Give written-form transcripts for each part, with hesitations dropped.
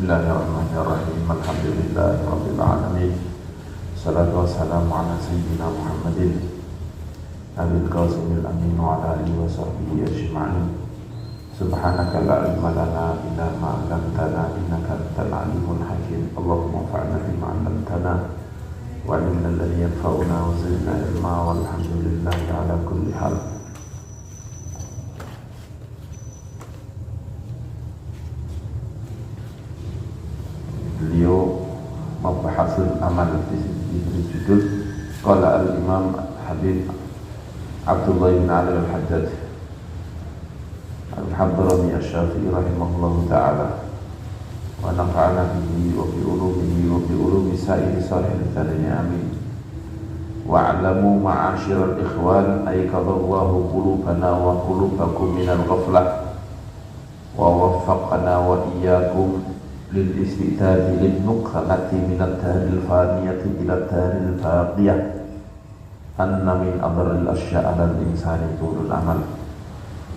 Bismillahirrahmanirrahim. Alhamdulillahirabbil alamin. Salatu wassalamu ala sayyidina Muhammadin Nabil Qasimil Amin wa ala alihi wa sahbihi ajma'in. Subhanaka la ilma lana illa ma 'allamtana innaka antal alimul hakim. Allahumma anfa'na bima 'allamtana wa 'allimna alladhi yanfa'una wa zidna ilma walhamdulillahi ala kulli hal. Beliau membahasul amal di judul qala al-imam Habib Abdullah bin Ali al-Haddad al-Hadrami asy-Syafi'i rahimahullahu ta'ala wa nafa'ana bihi wa bi ulumihi wa bi ulumi sa'iri salihin tadanya amin. Wa 'alamu ma'asyiral ikhwan aykadallahu qulubana wa qulubakum minal ghaflah wa waffaqana wa iyyakum lil istidadi lil nuqlati minad daril faniyati ila daril baqiyah anna min adharil asya' 'alal insani tulul amal.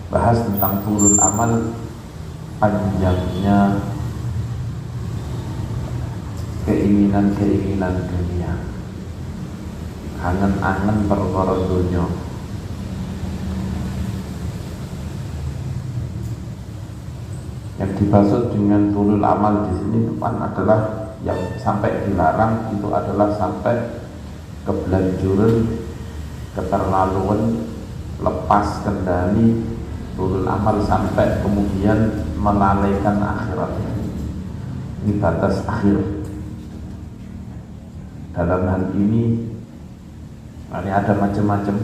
Bahas tentang tulul amal, panjangnya keinginan-keinginan dunia, angen-angen perkara dunia. Yang dimaksud dengan tulul amal di sini bukan adalah yang sampai dilarang, itu adalah sampai kebelanjuran, keterlaluan, lepas kendali. Tulul amal sampai kemudian melalaikan akhirat. Ini batas akhir. Dalam hal ini ada macam-macam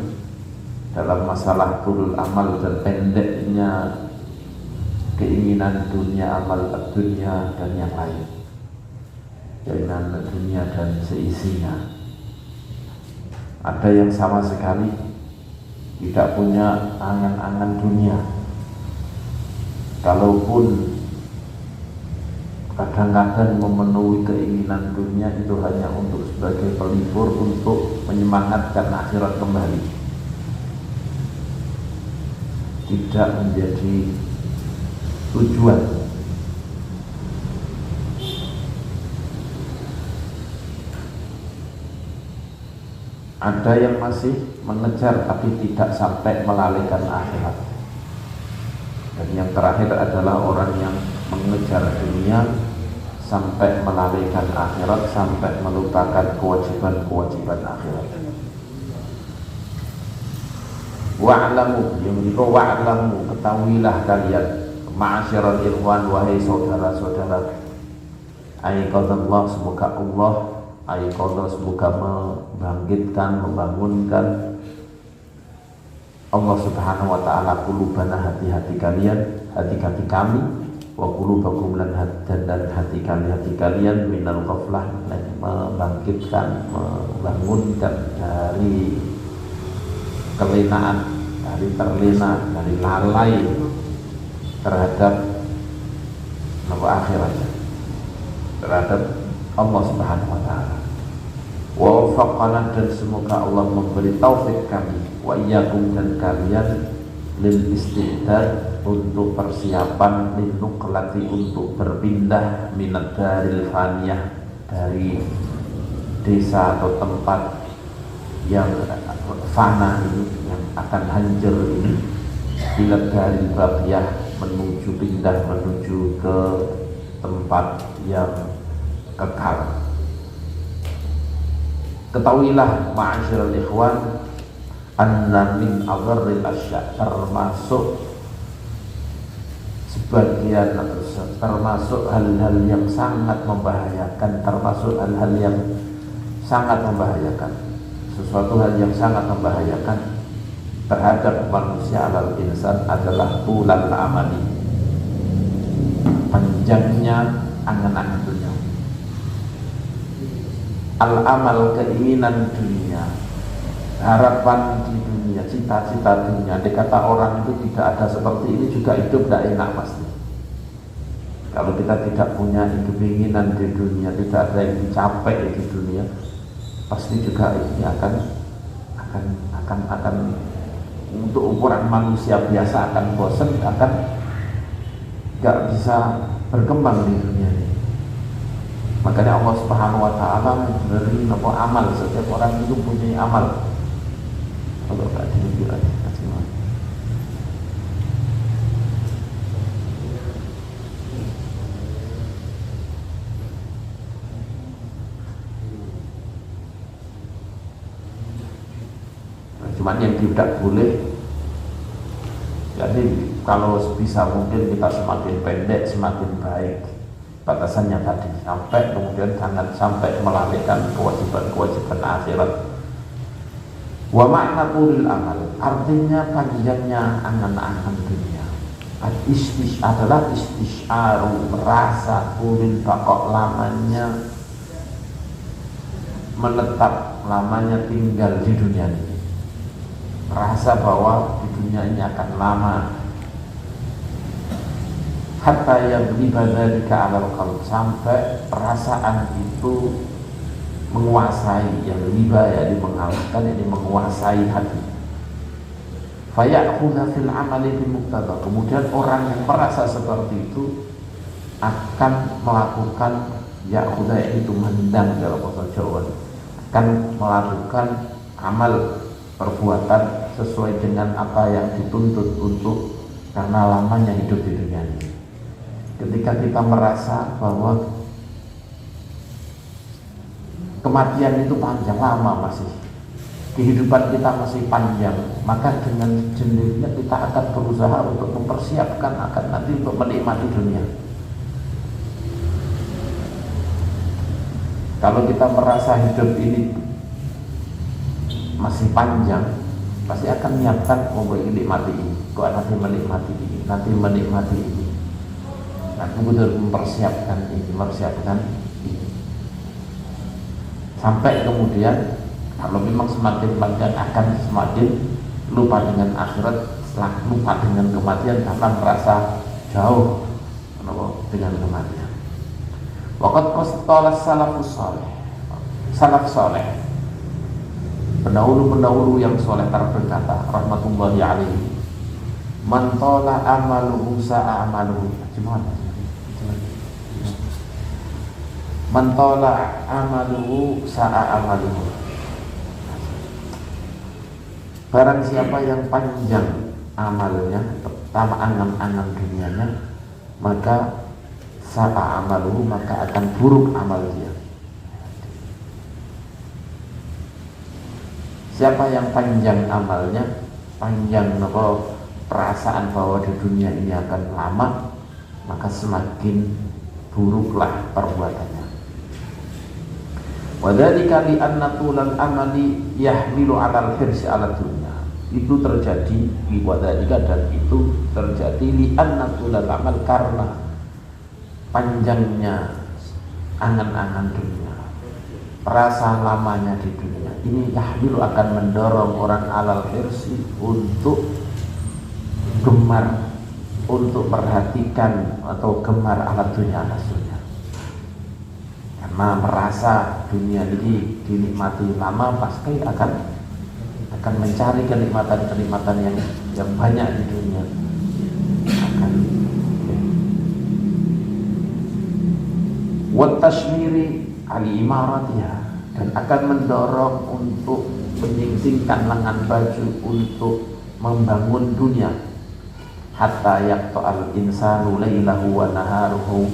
dalam masalah tulul amal dan pendeknya keinginan dunia, amal dunia dan yang lain, keinginan dunia dan seisinya. Ada yang sama sekali tidak punya angan-angan dunia, kalaupun kadang-kadang memenuhi keinginan dunia itu hanya untuk sebagai pelipur, untuk menyemangatkan akhirat kembali, tidak menjadi tujuan. Ada yang masih mengejar tapi tidak sampai melalaikan akhirat. Dan yang terakhir adalah orang yang mengejar dunia sampai melalaikan akhirat, sampai melupakan kewajiban-kewajiban akhirat. Wa'lamu, yang dikau wa'lamu, ketahuilah kalian, ma'asyiral ikhwan, wahai saudara-saudara, aiqadallah, semoga Allah aiqadha, semoga membangkitkan, membangunkan Allah subhanahu wa ta'ala qulubana, hati-hati kalian, hati-hati kami, wa qulubakum dan hati kalian minal ghaflah, membangkitkan, membangunkan dari kelenaan, dari terlena, dari lalai terhadap akhirat, terhadap Allah subhanahu wa ta'ala. Wa waffaqana, dan semoga Allah memberi taufik kami, wa iyyakum, dan kalian, lil istidad, untuk persiapan, lil nuqlati, untuk berpindah, minad daril faniyah, dari desa atau tempat yang fana ini, yang akan hancur ini, ila daril baqiyah, menuju pindah, menuju ke tempat yang kekal. Ketahuilah ma'asyiral ikhwan, anna min agharril asya', termasuk sebagian atau termasuk hal-hal yang sangat membahayakan, termasuk hal-hal yang sangat membahayakan, sesuatu hal yang sangat membahayakan terhadap manusia, alal insan, adalah tulal amali, panjangnya angan-angan dunia. Al-amal, keinginan dunia, harapan di dunia, cita-cita dunia. Dikata orang itu tidak ada seperti ini juga hidup tidak enak pasti. Kalau kita tidak punya keinginan di dunia, tidak ada yang dicapai di dunia, pasti juga ini akan untuk ukuran manusia biasa akan bosan, akan nggak bisa berkembang di dunia ini. Makanya Allah Subhanahu wa taala memberi amal, setiap orang itu punya amal. Kalau tak dihidup aja kasih maaf. Cuman yang tidak boleh, jadi kalau bisa mungkin kita semakin pendek semakin baik batasannya tadi, sampai kemudian jangan sampai melalaikan kewajiban-kewajiban akhirat. Wa makna tulil amal, artinya panjangnya angan-angan dunia. Adalah istisyaru, merasa tulil bakok, lamanya menetap, lamanya tinggal di dunia ini, merasa bahwa di dunia ini akan lama. Hatta yaghliba dzalika 'alal qalb, sampai perasaan itu menguasai, yang riba ya mengalahkan, ini menguasai hati. Fayakhudha fil amali bi muqtada, kemudian orang yang merasa seperti itu akan melakukan, yakhudha itu mendang dalam bahasa Jawa, akan melakukan amal perbuatan sesuai dengan apa yang dituntut untuk, karena lamanya hidup di dunia ini. Ketika kita merasa bahwa kematian itu panjang, lama masih, kehidupan kita masih panjang, maka dengan sendirinya kita akan berusaha untuk mempersiapkan akan nanti untuk menikmati dunia. Kalau kita merasa hidup ini masih panjang, pasti akan menyiapkan, mau menikmati ini, kok nanti menikmati ini, nanti menikmati ini. Nah, betul mempersiapkan ini, mempersiapkan ini, sampai kemudian kalau memang semakin panjang akan semakin lupa dengan akhirat, setelah lupa dengan kematian karena merasa jauh dengan kematian. Waqad qala salafus salih, salaf saleh, pendahulu-pendahulu yang soleh berkata rahmatullahi alaihi, man tala amaluhu sa'a amaluhu. Gimana? Man tala amaluhu sa'a amaluhu. Barang siapa yang panjang amalnya, pertama angan-angan dunianya, maka sa'a amaluhu, maka akan buruk amal dia. Siapa yang panjang amalnya, panjang perasaan bahwa di dunia ini akan lama, maka semakin buruklah perbuatannya. Wadzalika li anna tulal amali yahmilu 'alal hirsi 'ala dunya. Itu terjadi di wadzalika, dan itu terjadi li anna tulal amal, karena panjangnya angan-angan dunia, perasa lamanya di dunia ini, yahmilu akan mendorong orang 'alal hirsi untuk gemar, untuk perhatikan atau gemar alat dunia, atas dunia, karena merasa dunia ini dinikmati lama, pasti akan mencari kenikmatan-kenikmatan yang banyak di dunia. Wa tashmiri ali imaratiha, dan akan mendorong untuk menyingsingkan lengan baju untuk membangun dunia. Hatta yaqta'al insanu lailahu wa naharuhu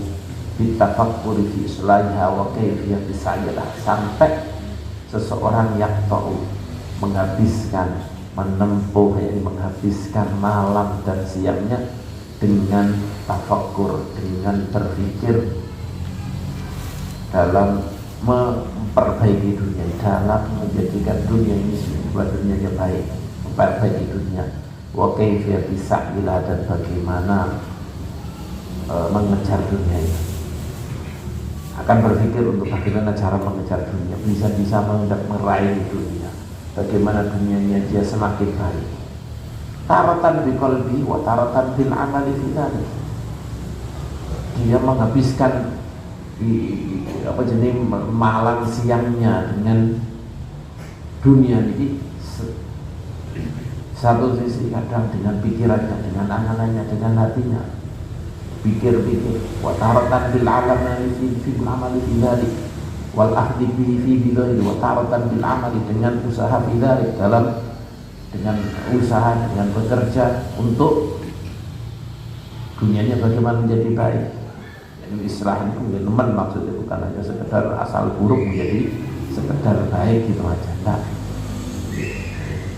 bitafakkuri fi islahiha wa kayfiyati sa'ilah, sampai seseorang yaqta'u, menghabiskan, menempuh, yakni menghabiskan malam dan siangnya dengan tafakkur, dengan berpikir dalam memperbaiki dunia, dalam menjadikan dunia ini sebuah dunia yang baik, memperbaiki dunia. Wa kayfiyati sa'ilah, dan bagaimana mengejar dunia ini. Akan berpikir untuk bagaimana cara mengejar dunia, bisa-bisa meraih dunia, bagaimana dunianya dia semakin baik. Taratan biqalbi wa taratan bil amali fi dzalik. Dia menghabiskan malam siangnya dengan dunia ini, satu sisi kadang dengan pikirannya, dengan anganannya, dengan hatinya, pikir-pikir. Wa taratan bil amali fi amali fi dzalik wal ahdi bihi fi bidai, wa taratan bil amali dengan usaha fi dzalik, dengan usaha, dengan bekerja untuk dunianya bagaimana menjadi baik. Ini istilah itu teman maksudnya bukan hanya sekedar asal buruk menjadi sekedar baik gitu aja, enggak.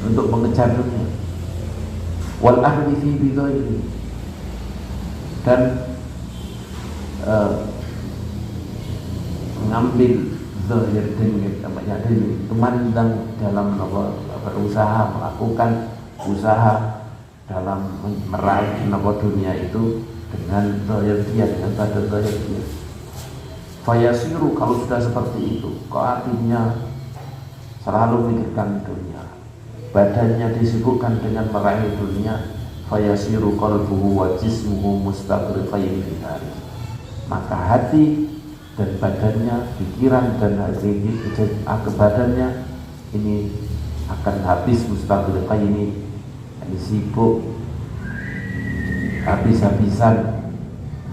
Untuk mengejar dunia. Wal ahli fi bidai, dan mengambil zahir dengan memandang dalam berusaha melakukan usaha dalam meraih dunia itu dengan zahir dia, dengan pada zahir dia. Fayasiru, kalau sudah seperti itu, artinya selalu memikirkan dunia, badannya disibukkan dengan meraih dunia. Fayasiru qalbuhu wa jismuhu mustaghriqain fi dzalik, maka hati dan badannya, pikiran dan hati badannya ini akan habis mustaghriqain, ini sibuk habis-habisan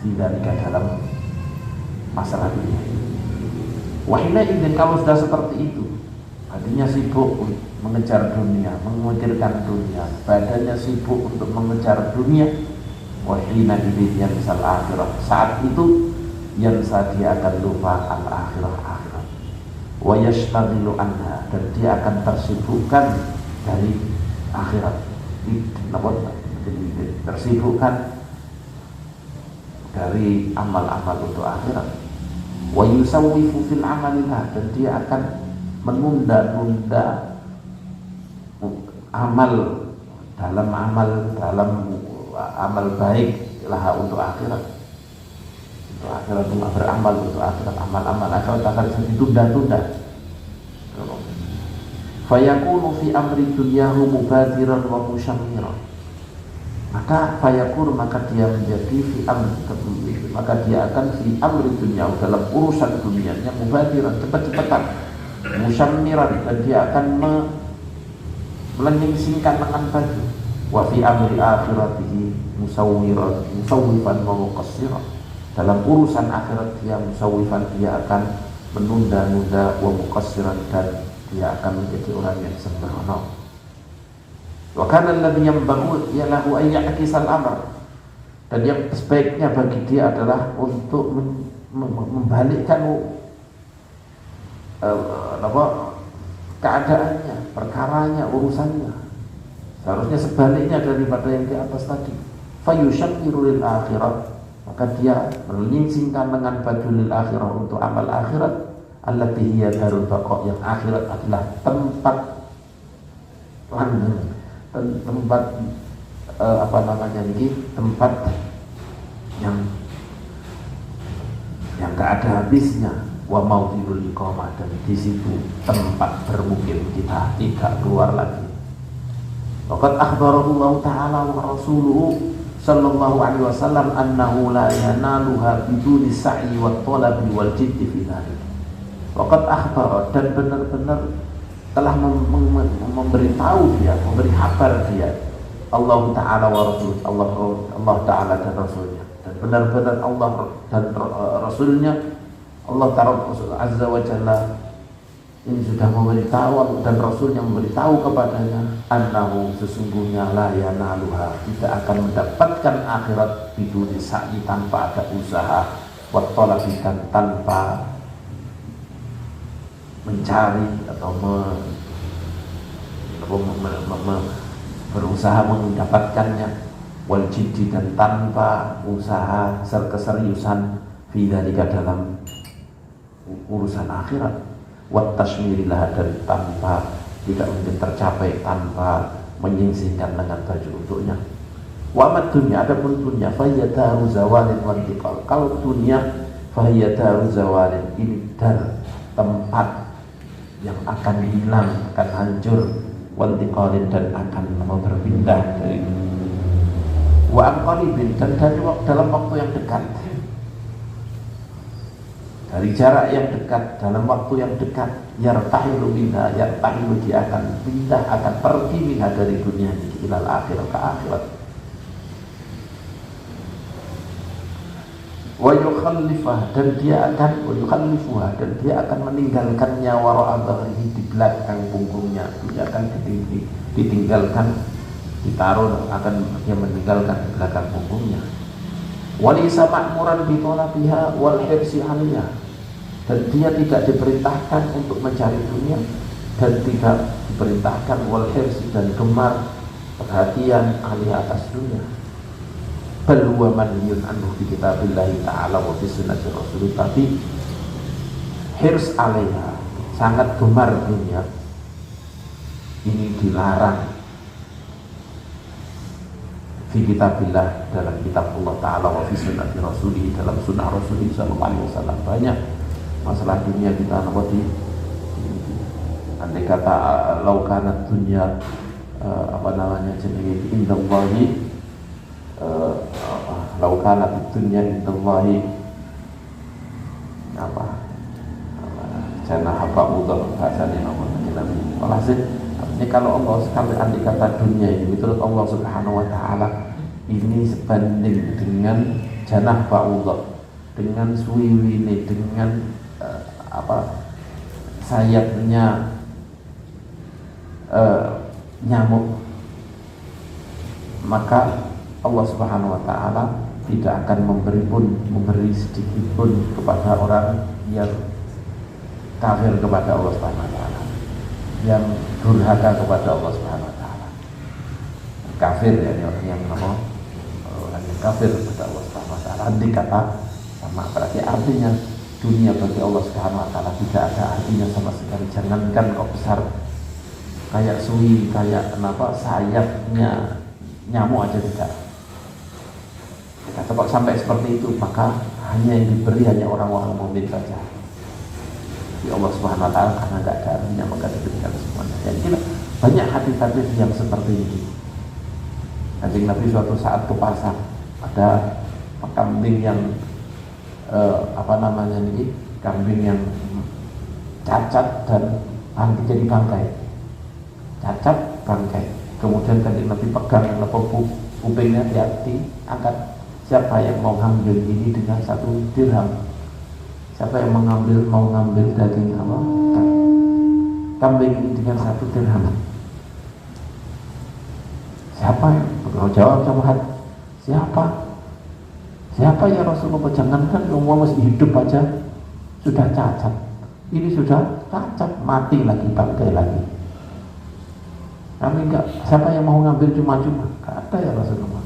tidak dalam masalah dunia. Wahina izin, kalau sudah seperti itu, hatinya sibuk mengejar dunia, memikirkan dunia, badannya sibuk untuk mengejar dunia. Wahina izin yang misal akhirat, saat itu yang dia akan lupa al akhirat. Wa yashtaghilu anha, dan dia akan tersibukkan dari akhirat. Tersibukkan dari amal-amal untuk akhirat. Wa yusawwifu fil amaliha, dan dia akan menunda-nunda amal dalam amal baik lah untuk akhirat. Untuk akhirat, untuk beramal untuk akhirat, amal-amal akhirat akan ditunda-tunda. Fayakunu fi amri dunyahu mubadiran wa musyammiran, maka fayakun, maka dia menjadi maka dia akan fi amri dunia, dalam urusan dunianya, mubadiran, cepat-cepatan, musyammiran, dan dia akan melenyingsingkan lengan baju. Wa fi amri akhiratihi musawwifan wa muqassiran, dalam urusan akhirat dia musawwifan, dia akan menunda-nunda, wa muqassiran, dan dia akan menjadi orang yang sembrono. Wa kana alladhi yanbaghi lahu an ya'kisal amr, dan yang sebaiknya bagi dia adalah untuk membalikkan keadaannya, perkaranya, urusannya. Seharusnya sebaliknya daripada yang di atas tadi. Fayusyammiru lil akhirat, maka dia menyingkingkan dengan baju lil akhirah, untuk amal akhirat. Allati hiya darul baqa, yang akhirat adalah tempat langgeng, tempat tempat yang gak ada habisnya. Wa maudhul iqamah, dan di situ tempat bermukim kita, tidak keluar lagi. Waqad akhbarallahu ta'ala wa rasuluhu sallallahu alaihi wasallam annahu la yanaluha biduni sa'i wa talabi wal jiddi fi dzalik. Waqad akhbar, dan benar-benar telah memberitahu dia, memberi kabar dia, Allah Ta'ala wa Rasul, Allah Ta'ala dan Rasulnya, dan benar-benar Allah dan Rasulnya, Allah Ta'ala Azza wa Jalla ini sudah memberitahu, dan Rasulnya memberitahu kepadanya, annahu, sesungguhnya la yanaluha, tidak akan mendapatkan akhirat biduni sa'i, tanpa ada usaha, wa talabi, dan tanpa mencari atau berusaha mendapatkannya, wal jiddi, dan tanpa usaha keseriusan fi dzalika, dalam urusan akhirat, wat tasmirilah, dan tanpa, tidak mungkin tercapai tanpa menyingsingkan lengan baju untuknya. Wa mad dunya, adapun dunya, fayyadaru zawalin wa intiqal, kalau dunia fayyadaru zawalin, ini dar, tempat yang akan hilang, akan hancur, wantiqalin, dan akan berpindah dari wa anqalibin, dan dalam waktu yang dekat, dari jarak yang dekat, dalam waktu yang dekat, yartahilu minha, yartahilu, dia akan pindah, akan pergi minha, dari dunia ini, ilal akhirat, ke akhirat. wa yukhallifah dan dia akan meninggalkannya wara'a dhahrihi, di belakang punggungnya. Dia akan ditinggalkan, ditaruh, akan dia meninggalkan di belakang punggungnya. Walisa ma'muran bi talabiha wal hirsi 'alaiha, dan dia tidak diperintahkan untuk mencari dunia dan tidak diperintahkan wal hirsi, dan gemar perhatian 'alaiha atas dunia. Bal huwa manhiyun anhu fi kitabillahi ta'ala wa fi sunnati rasulih, tapi hirs 'alaiha, sangat gemar dunia, ini dilarang fi kitabillah, dalam kitab Allah Ta'ala, wa fi sunnati rasulih, dalam sunnah rasulih sallallahu alaihi wasallam. Banyak masalah dunia kita di andai kata laukanat dunia jenenge indallahi laukanat dunya indallahi jana haba mudah bahasanya ini kalau Allah sekali andai kata dunia ini menurut Allah Subhanahu wa Ta'ala ini sebanding dengan janah ba'udah, dengan suwiwini, dengan sayapnya nyamuk, maka Allah Subhanahu wa Ta'ala tidak akan memberi sedikit pun kepada orang yang kafir kepada Allah Subhanahu wa Ta'ala, yang durhaka kepada Allah Subhanahu wa Ta'ala. Kafir ya, orang yang kafir kepada Allah Subhanahu wa Ta'ala. Andai kata sama, berarti artinya dunia bagi Allah Subhanahu wa Ta'ala tidak ada artinya sama sekali. Jangankan kok besar kayak suwi, kayak sayapnya nyamuk aja tidak. Kalau sampai seperti itu, maka hanya yang diberi hanya orang-orang mukmin saja. Di Allah Subhanahu wa Ta'ala karena tidak ada artinya, maka diberikan semuanya. Jadi banyak hadis-hadis yang seperti ini. Kanjeng Nabi suatu saat ke pasar, ada kambing yang kambing yang cacat dan jadi bangkai, cacat bangkai. Kemudian Kanjeng Nabi pegang kupingnya, diangkat. Siapa yang mau ngambil ini dengan 1 dirham? Siapa yang mau ngambil daging kambing ini dengan 1 dirham? Siapa yang jawab sama siapa ya Rasulullah? Jangankan umum masih hidup aja sudah cacat, ini sudah cacat, mati lagi, bangkai lagi. Kami enggak, siapa yang mau ngambil cuma-cuma? Enggak ada ya Rasulullah.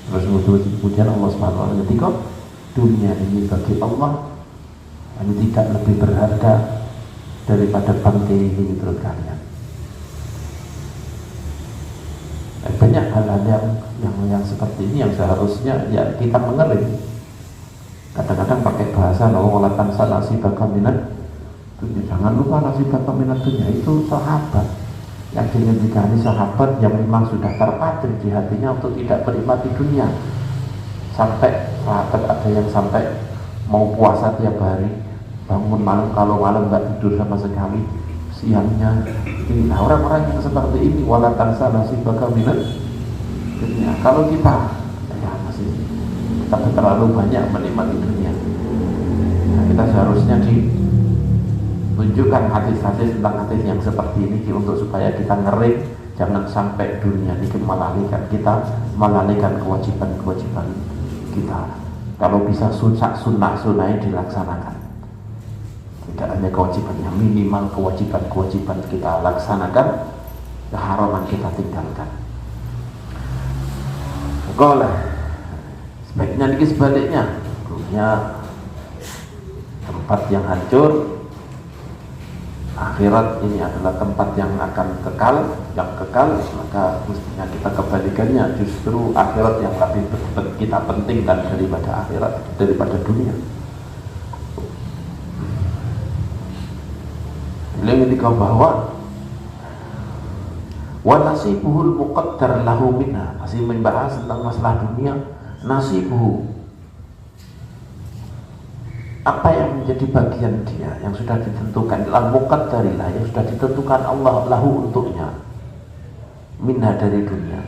Terus kemudian Allah Subhanahu wa Ta'ala ketika dunia ini bagi Allah ini tidak lebih berharga daripada bangkai ini menurut kalian. Banyak hal-hal yang seperti ini yang seharusnya ya kita mengerti. Kadang-kadang pakai bahasa wala tansa nasibaka minad dunya, jangan lupa nasibaka minad dunya, itu sahabat yang dingendikani sahabat yang memang sudah terpatri di hatinya untuk tidak menikmati dunia. Sampai sahabat ada yang sampai mau puasa tiap hari, bangun malam, kalau malam nggak tidur sama sekali, siangnya ini. Nah, orang-orang yang seperti ini wala tansa nasibaka minad dunya. Kalau kita terlalu banyak menikmati dunia, nah, kita seharusnya tunjukkan hadis-hadis tentang hadis yang seperti ini untuk supaya kita ngeri, jangan sampai dunia ini melalaikan kewajiban-kewajiban kita. Kalau bisa sunnah-sunnahnya dilaksanakan, tidak hanya kewajiban, yang minimal kewajiban-kewajiban kita laksanakan, keharaman kita tinggalkan. Sebaiknya ini sebaliknya, dunia tempat yang hancur, akhirat ini adalah tempat yang akan kekal, maka mestinya kita kebalikannya, justru akhirat yang lebih kita pentingkan daripada akhirat, daripada dunia. Beliau ketika bahwa wa nasibuhul muqaddar lahu minha, masih membahas tentang masalah dunia. Nasibuhu, apa yang menjadi bagian dia yang sudah ditentukan, al-muqaddarilah, yang sudah ditentukan Allah lahu untuknya, minha dari dunia.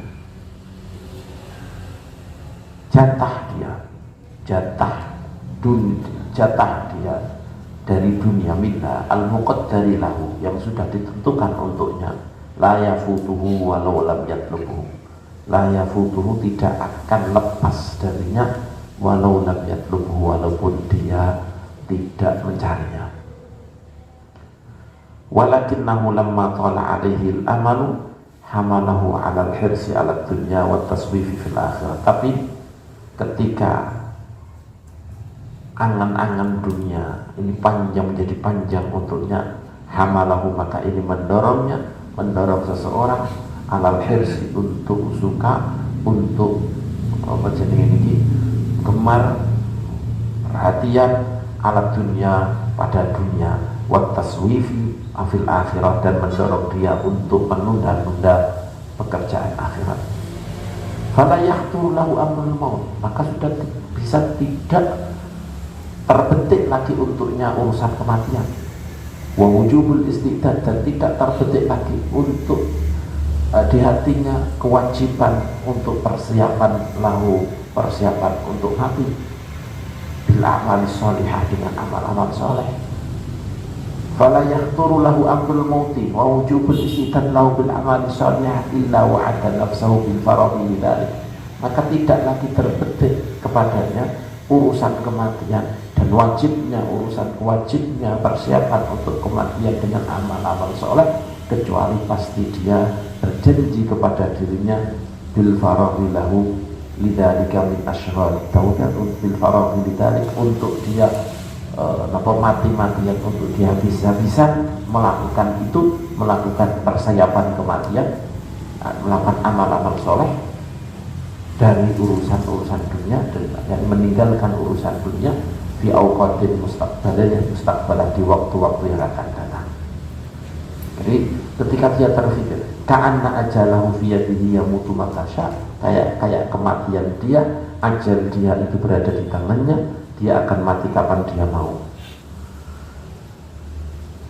jatah dia dari dunia minha al-muqaddari lahu, yang sudah ditentukan untuknya, la yafutuhu walau lam yatlubuhu, la yafutuhu tidak akan lepas darinya, walau lam yatlubuhu walaupun dia tidak mencarinya. Walakinnahu lamma tala alaihi al-amalu hamalahu ala al-hirsi ala dunya wa taswifi fil akhirah. Tapi ketika angan-angan dunia ini menjadi panjang untuknya, hamalahu, maka ini mendorong seseorang alal hirsi, untuk suka, untuk apa jenenge niki, gemar, perhatian ala dunia, pada dunia, wa taswifi afil akhirat, dan mendorong dia untuk menunda-nunda pekerjaan akhirat. Fala yahturu lahu amrul maut, maka sudah bisa tidak terbetik lagi untuknya urusan kematian. Wa wujubul istidad, dan tidak terbetik lagi untuk di hatinya kewajiban untuk persiapan untuk mati bil amali sholihah, dengan amal-amal soleh. Fala yahturu lahu amrul mauti wa wujubul istidad lahu bil amali sholihah illa wa'ada nafsahu bil faraghi lidzalik, maka tidak lagi terbetik kepadanya urusan kematian dan wajibnya persiapan untuk kematian dengan amal-amal soleh, kecuali pasti dia berjanji kepada dirinya bil faraghi lahu lidzalika min asyghal taubat, bil faraghi lidzalik, untuk dia mati-matian, untuk dia bisa melakukan persiapan kematian, melakukan amal-amal soleh dari urusan dunia, dan meninggalkan urusan dunia fi awqatin mustaqbalah, di waktu-waktu yang akan datang. Jadi ketika dia terfikir ka'anna ajalahu fi yadihi yamutu matasya, kayak kematian dia, ajal dia itu berada di tangannya, dia akan mati kapan dia mau.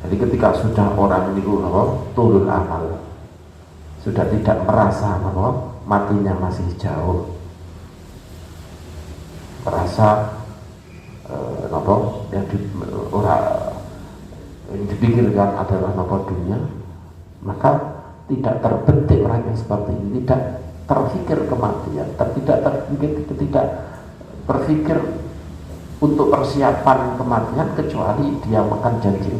Jadi ketika sudah orang itu turun amal, sudah tidak merasa bahwa matinya masih jauh, merasa yang dipikirkan adalah dunia, maka tidak terbetik orang yang seperti ini, tidak terfikir kematian, tidak berpikir untuk persiapan kematian, kecuali dia makan janji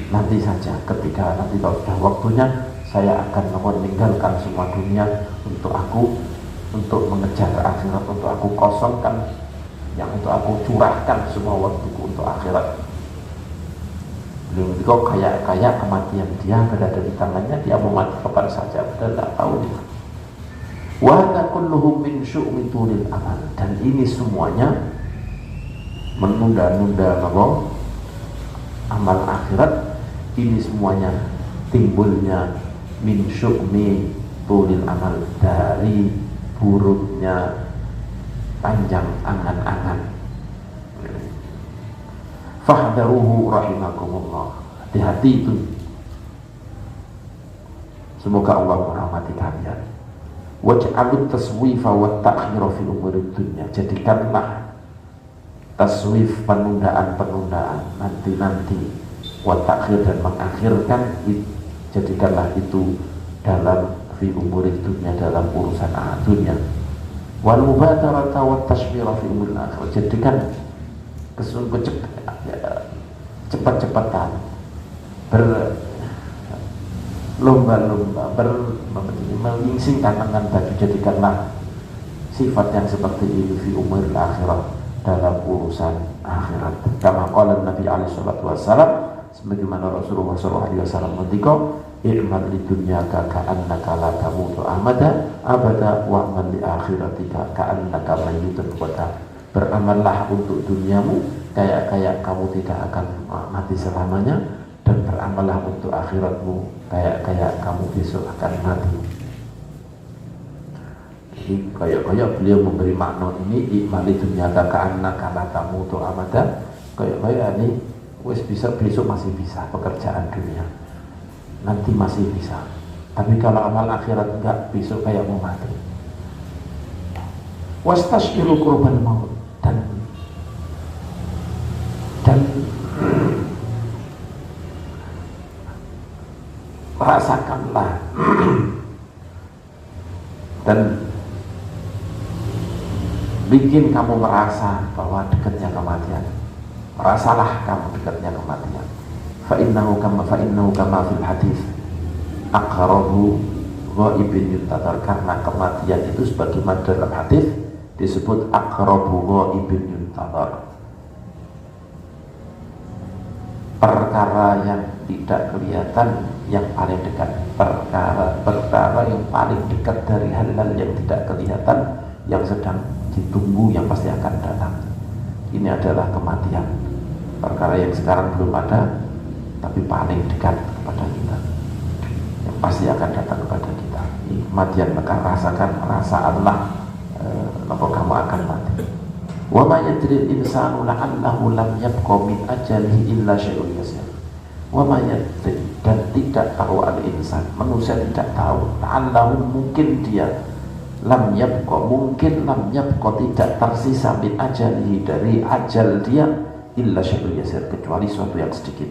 nanti saja, ketika nanti kalau sudah waktunya saya akan meninggalkan semua dunia untuk mengejar akhirat, untuk aku kosongkan, untuk aku curahkan semua waktuku untuk akhirat. Beliau itu kayak kematian dia berada di tangannya, dia mau mati kapan saja, dan tidak tahu dia. Wa kulluhum min syu'mi tulil amal, dan ini semuanya menunda-nunda amal akhirat, ini semuanya timbulnya min syu'mi tulil amal, dari buruknya panjang angan-angan. Fahdharuhu rahimakumullah, hati-hati itu. Semoga Allah merahmati kalian. Waj'alut taswifa wa ta'khira fi umurid dunya, jadikanlah taswif, penundaan nanti wa ta'khir, dan mengakhirkan, jadikanlah itu dalam fi umurid dunya, dalam urusan dunia. Wal mubadarata wa tashmira fi umuril akhir, jadikan cepat-cepatan, berlomba-lomba, menyingsingkan tangan baju, jadikanlah sifat yang seperti ini fi umuril akhirah, dalam urusan akhirat. Kama qala Nabi alaihi salatu wassalam, sebagaimana Rasulullah sallallahu alaihi wasallam ngendika, i'mal li dunyaka ka'annaka la tamutu abada wa amal li akhiratika ka'annaka mayyitun abada. Beramallah untuk duniamu kayak kamu tidak akan mati selamanya, dan beramallah untuk akhiratmu kayak kamu besok akan mati. Jadi kayak beliau memberi makna ini, i'mal li dunyaka ka'annaka la tamutu abada, kayak ini wis bisa, besok masih bisa pekerjaan dunia, nanti masih bisa. Tapi kalau amal akhirat enggak, besok kayak mau mati. Wastashiru qurbal maut, dan rasakanlah dan bikin kamu merasa bahwa dekatnya kematian. Merasalah kamu dekatnya kematian. Fa innahu kama fil hadis aqrabu ghaibin yuntadhar, karena kematian itu sebagaimana dalam hadis disebut aqrabu ghaibin yuntadhar, perkara yang tidak kelihatan yang paling dekat, perkara yang paling dekat dari hal-hal yang tidak kelihatan yang sedang ditunggu, yang pasti akan datang. Ini adalah kematian, perkara yang sekarang belum ada tapi paling dekat kepada kita, yang pasti akan datang kepada kita. Ini kematian, maka rasakanlah bahwa kamu akan mati. Wa ma yadril insanu la'allahu lam yabqa min ajalihi illa syai'un yasir. Wa ma yadri, dan tidak tahu al-insan, manusia tidak tahu, la'allahu mungkin dia, lam yabqa tidak tersisa min ajalihi dari ajal dia, illa syai'un yasir, kecuali suatu yang sedikit.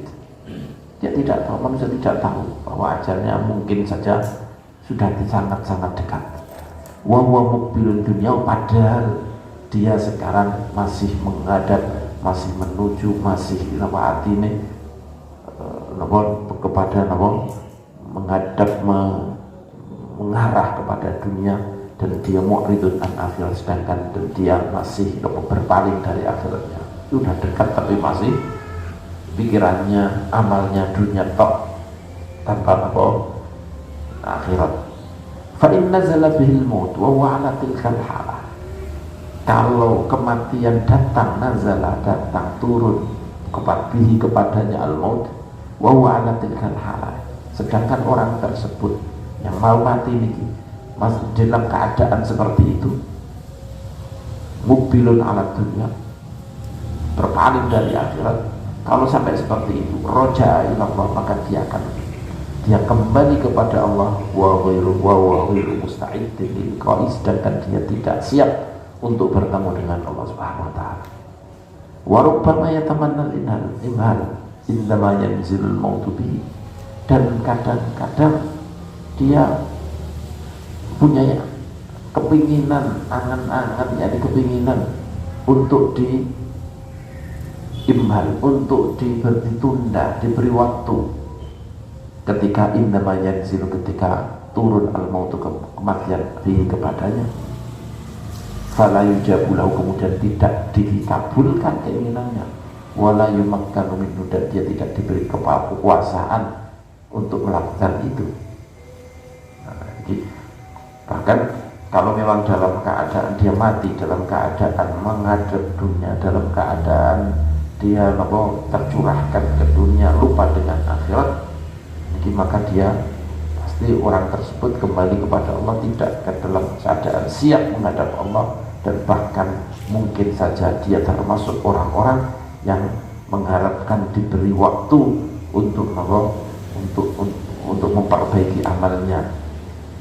Dia tidak tahu, manusia tidak tahu bahwa ajalnya mungkin saja sudah sangat-sangat dekat. Wa huwa muqbilun dunya, padahal dia sekarang masih menghadap, masih menuju, masih artine kepada menghadap, mengarah kepada dunia, dan dia mu'ridun an akhirat, sedangkan dan dia masih berpaling dari akhiratnya. Sudah dekat tapi masih pikirannya, amalnya dunia tok, tanpa akhirat. Fa in nazala bihil maut wa huwa ala tilkal halah, kalau kematian datang, nazala datang, turun kepadanya al-maut, wa huwa ala tilkal halah, sedangkan orang tersebut yang mau mati ini masih dalam keadaan seperti itu, mubilun ala dunya, berpaling dari akhirat. Kalau sampai seperti itu, roja ilallah, maka dia kembali kepada Allah, wa ghairu musta'idin liqa'i, sedangkan dia tidak siap untuk bertemu dengan Allah Subhanahu wa taala. Wa rubbama yatamanna al-imhal indama yanzilul mautu bihi, dan kadang-kadang dia punya kepinginan, angan-angan, yakni kepinginan untuk imhal, untuk ditunda, diberi waktu, ketika indama yanzilu, ketika turun al-mautu, kematian kepadanya. Fala yujabu lahu, kemudian tidak dikabulkan keinginannya, wala yumakkanu minhu, dan dia tidak diberi kekuasaan untuk melakukan itu. Bahkan kalau memang dalam keadaan dia mati, dalam keadaan menghadap dunia, dalam keadaan dia tercurahkan ke dunia, lupa dengan akhirat, maka dia pasti, orang tersebut kembali kepada Allah tidak ke dalam keadaan siap menghadap Allah, dan bahkan mungkin saja dia termasuk orang-orang yang mengharapkan diberi waktu untuk memperbaiki amalnya,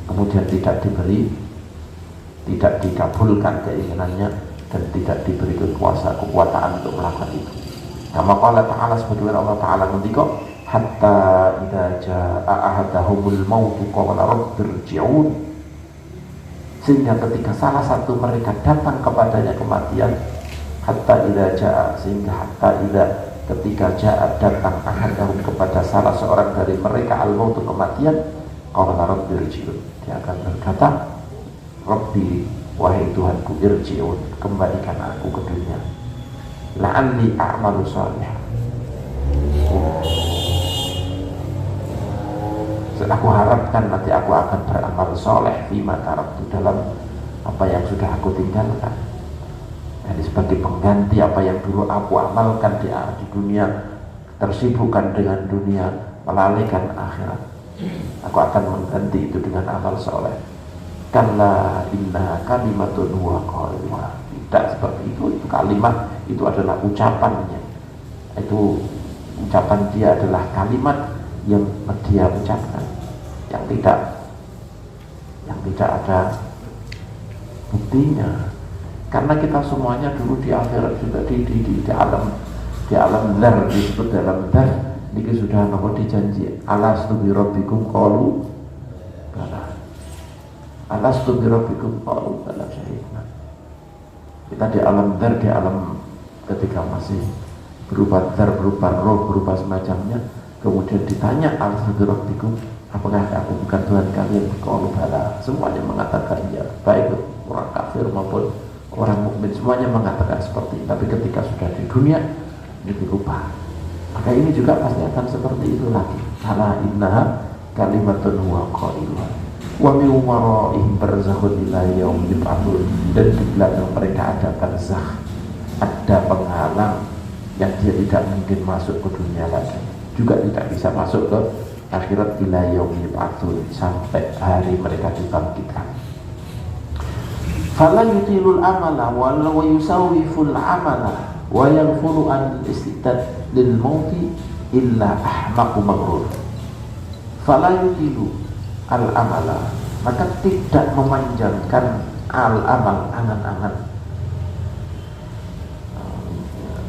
kemudian tidak dikabulkan keinginannya, dan tidak diberi kekuatan untuk melakukan itu. Kama qala ta'ala, sebagaimana Allah Ta'ala ngendika, hatta idza jaa ahadahumul mautu qala rabbirji'un, sehingga ketika salah satu mereka datang kepadanya kematian, ketika jaa datang ahadahum, kepada salah seorang dari mereka al-mautu, kematian, qala rabbirji'un, dia akan berkata, Rabbi, wahai Tuhanku, irji'un, kembalikan aku ke dunia, la'alli a'malu salihah, aku harapkan nanti aku akan beramal soleh fima taraktu, dalam apa yang sudah aku tinggalkan. Jadi sebagai pengganti apa yang dulu aku amalkan di dunia, tersibukkan dengan dunia, melalaikan akhirat, aku akan mengganti itu dengan amal soleh. Kalla inna kalimatun huwa qailuha, tidak seperti itu kalimat itu adalah ucapannya, itu ucapan dia adalah kalimat yang dia ucapkan, yang tidak ada buktinya, Karena kita semuanya dulu di akhirat juga di alam dar, disebut dalam dar niki sudah nopo dijanji alastu bi rabbikum qalu bala. Alastu bi rabbikum qalu bala syahidna. Kita di alam dar, di alam ketika masih berupa dar, berupa roh, berupa semacamnya, kemudian ditanya alastu bi rabbikum, apakah aku bukan Tuhan kalian? Qalu bala. Semuanya mengatakan ya, baik orang kafir maupun orang mukmin semuanya mengatakan seperti itu. Tapi ketika sudah di dunia ini lupa. Maka ini juga pasti akan seperti itu lagi. Kala innaha kalimatun huwa qailuha wa min waraihim barzakhun ila yaumil yub'atsun. Dan di belakang mereka ada barzakh, ada penghalang yang dia tidak mungkin masuk ke dunia lagi, juga tidak bisa masuk ke akhirat ila yaumil yub'atsun, sampai hari mereka dibangkitkan. Fala yutilul amala wa yusawwiful amala wa yaghfuru an istidad lil mauti illa ahmaqu maghrur. Fala yutilu al amala, maka tidak memanjangkan al amal, angan-angan,